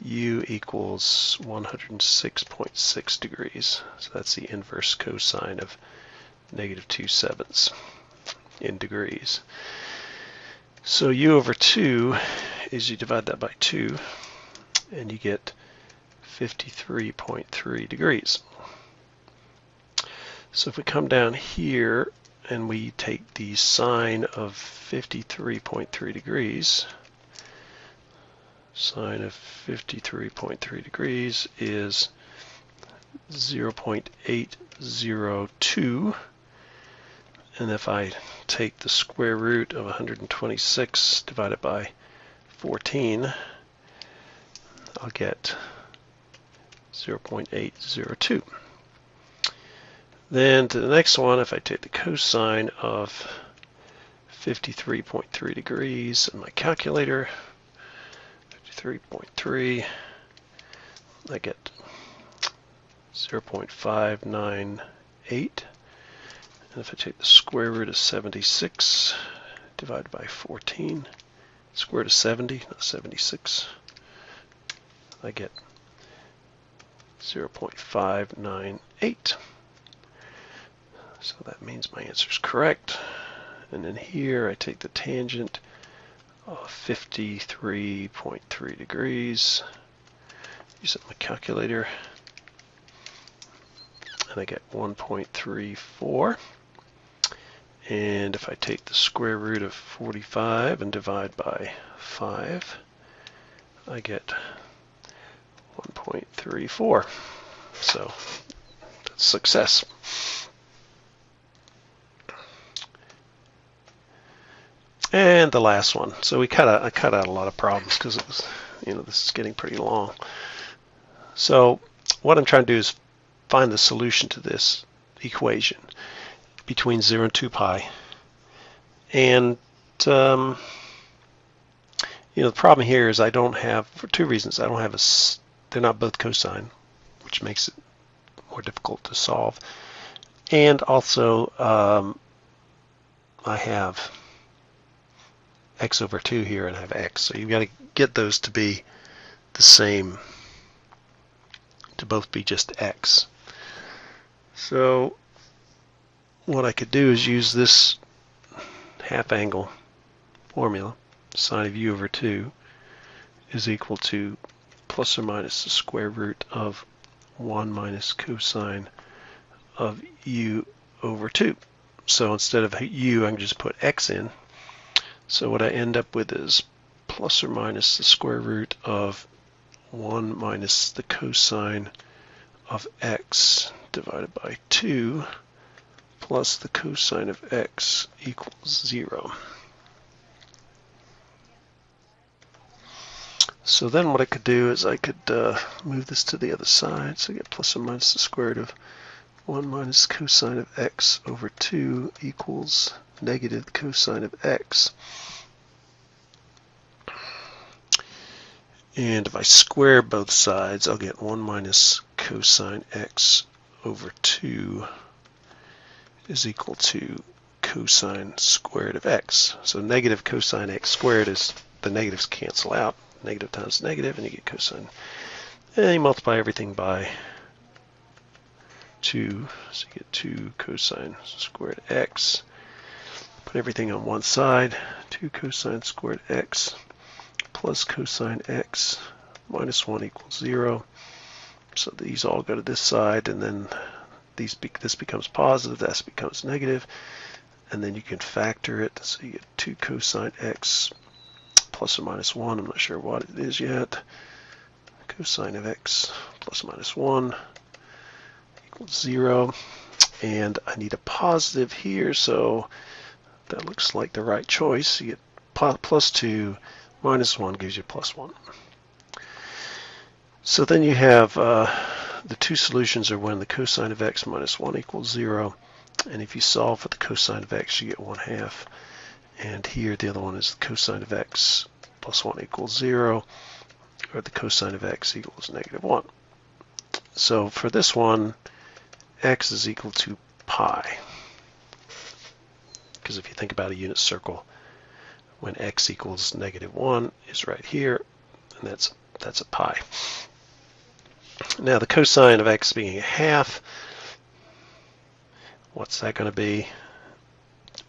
u equals 106.6 degrees. So that's the inverse cosine of negative 2/7 in degrees. So u over 2 is, you divide that by 2 and you get 53.3 degrees. So if we come down here and we take the sine of 53.3 degrees, sine of 53.3 degrees is 0.802, and if I take the square root of 126 divided by 14, I'll get 0.802. Then to the next one, if I take the cosine of 53.3 degrees in my calculator, 53.3, I get 0.598. And if I take the square root of 76 divided by 14, square root of 70, not 76, I get 0.598. So that means my answer is correct. And then here I take the tangent of 53.3 degrees, use my calculator, and I get 1.34. And if I take the square root of 45 and divide by 5, I get 1.34. So that's success. And the last one. So I cut out a lot of problems because it was, this is getting pretty long. So what I'm trying to do is find the solution to this equation between 0 and 2 pi. And the problem here is I don't have, for two reasons, I don't have they're not both cosine, which makes it more difficult to solve. And also I have x over 2 here and I have x. So you've got to get those to be the same, to both be just x. So what I could do is use this half angle formula. Sine of u over 2 is equal to plus or minus the square root of 1 minus cosine of u over 2. So instead of u, I can just put x in. So what I end up with is plus or minus the square root of 1 minus the cosine of x divided by 2 plus the cosine of x equals 0. So then what I could do is I could move this to the other side. So I get plus or minus the square root of 1 minus cosine of x over 2 equals negative cosine of x. And if I square both sides, I'll get 1 minus cosine x over 2 is equal to cosine squared of x. So negative cosine x squared is, the negatives cancel out. Negative times negative, and you get cosine. And you multiply everything by 2, so you get 2 cosine squared x. Put everything on one side, 2 cosine squared x plus cosine x minus 1 equals 0. So these all go to this side, and then this becomes positive, this becomes negative, and then you can factor it. So you get 2 cosine x plus or minus 1. I'm not sure what it is yet. Cosine of x plus or minus 1 equals 0. And I need a positive here, so that looks like the right choice. You get plus 2 minus 1 gives you plus 1. So then you have the two solutions are when the cosine of x minus 1 equals 0. And if you solve for the cosine of x, you get 1/2. And here the other one is the cosine of x plus 1 equals 0, or the cosine of x equals -1. So for this one, x is equal to pi. Because if you think about a unit circle, when x equals -1 is right here, and that's a pi. Now the cosine of x being 1/2, what's that going to be?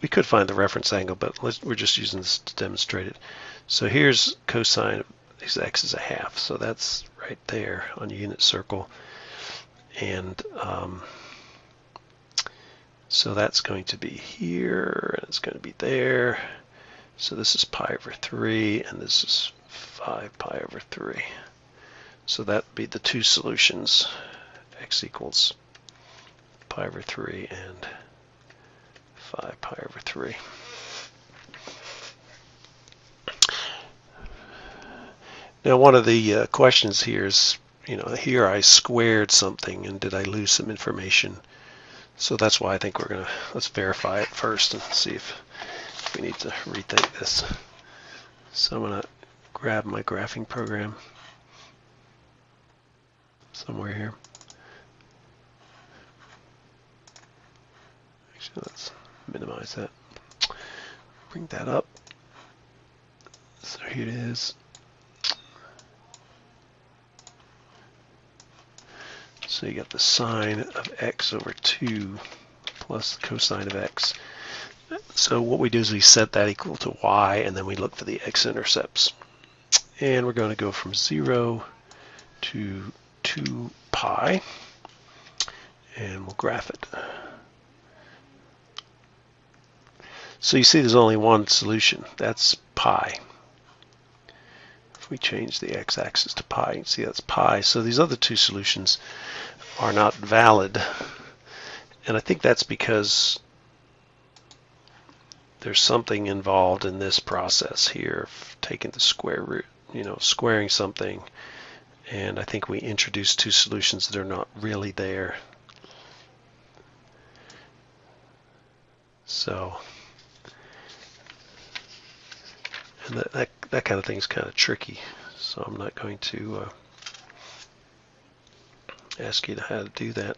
We could find the reference angle, but we're just using this to demonstrate it. So here's cosine of x is 1/2, so that's right there on your unit circle. And so that's going to be here, and it's going to be there. So this is pi over 3, and this is 5 pi over 3. So that would be the two solutions, x equals pi over 3 and 5 pi over 3. Now one of the questions here is, here I squared something, and did I lose some information? So that's why I think let's verify it first and see if we need to rethink this. So I'm going to grab my graphing program somewhere here. Actually, let's minimize that. Bring that up. So here it is. So you got the sine of x over 2 plus the cosine of x. So what we do is we set that equal to y, and then we look for the x-intercepts. And we're going to go from 0 to 2 pi, and we'll graph it. So you see there's only one solution. That's pi. If we change the x-axis to pi, you can see that's pi. So these other two solutions are not valid. And I think that's because there's something involved in this process here, taking the square root, squaring something. And I think we introduced two solutions that are not really there. So, and that kind of thing is kind of tricky. So I'm not going to ask you how to do that.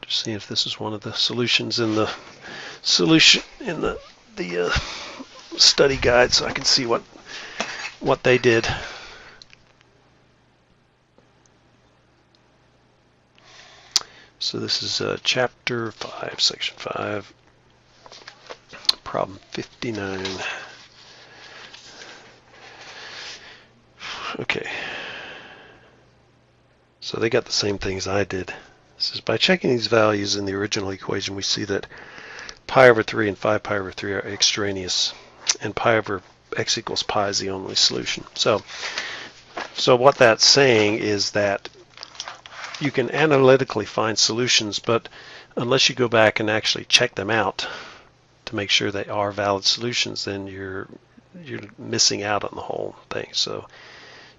Just seeing if this is one of the solutions in the study guide, so I can see what they did. So this is chapter 5, section 5, problem 59. Okay. So they got the same things I did. It says by checking these values in the original equation, we see that pi over 3 and 5 pi over 3 are extraneous, and pi over x equals pi is the only solution. So what that's saying is that you can analytically find solutions, but unless you go back and actually check them out to make sure they are valid solutions, then you're missing out on the whole thing. So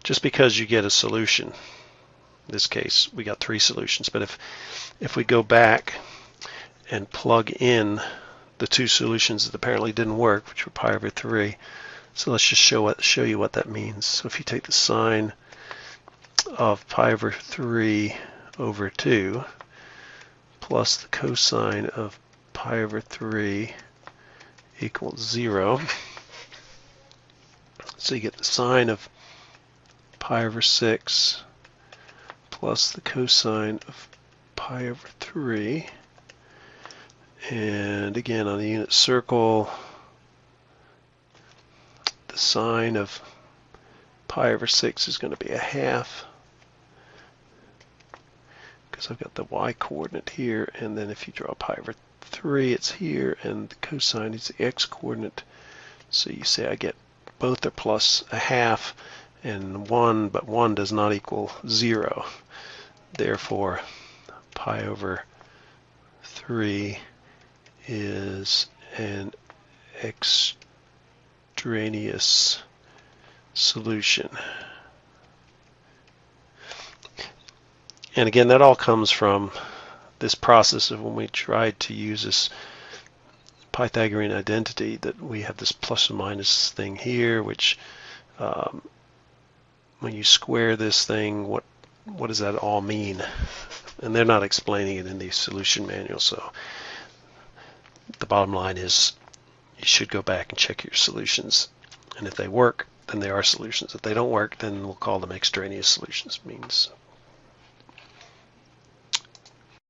just because you get a solution, in this case we got 3 solutions, but if we go back and plug in the 2 solutions that apparently didn't work, which were pi over 3, so let's just show you what that means. So if you take the sine of pi over 3 over 2 plus the cosine of pi over 3 equals 0, so you get the sine of pi over 6 plus the cosine of pi over 3, and again on the unit circle, the sine of pi over 6 is going to be 1/2, because I've got the y coordinate here, and then if you draw pi over 3, it's here, and the cosine is the x coordinate. So you say I get both are plus a half and 1, but 1 does not equal 0. Therefore, pi over 3 is an extraneous solution. And again, that all comes from this process of when we tried to use this Pythagorean identity, that we have this plus or minus thing here, which when you square this thing, what does that all mean? And they're not explaining it in the solution manual, so the bottom line is you should go back and check your solutions, and if they work, then they are solutions. If they don't work, then we'll call them extraneous solutions. Means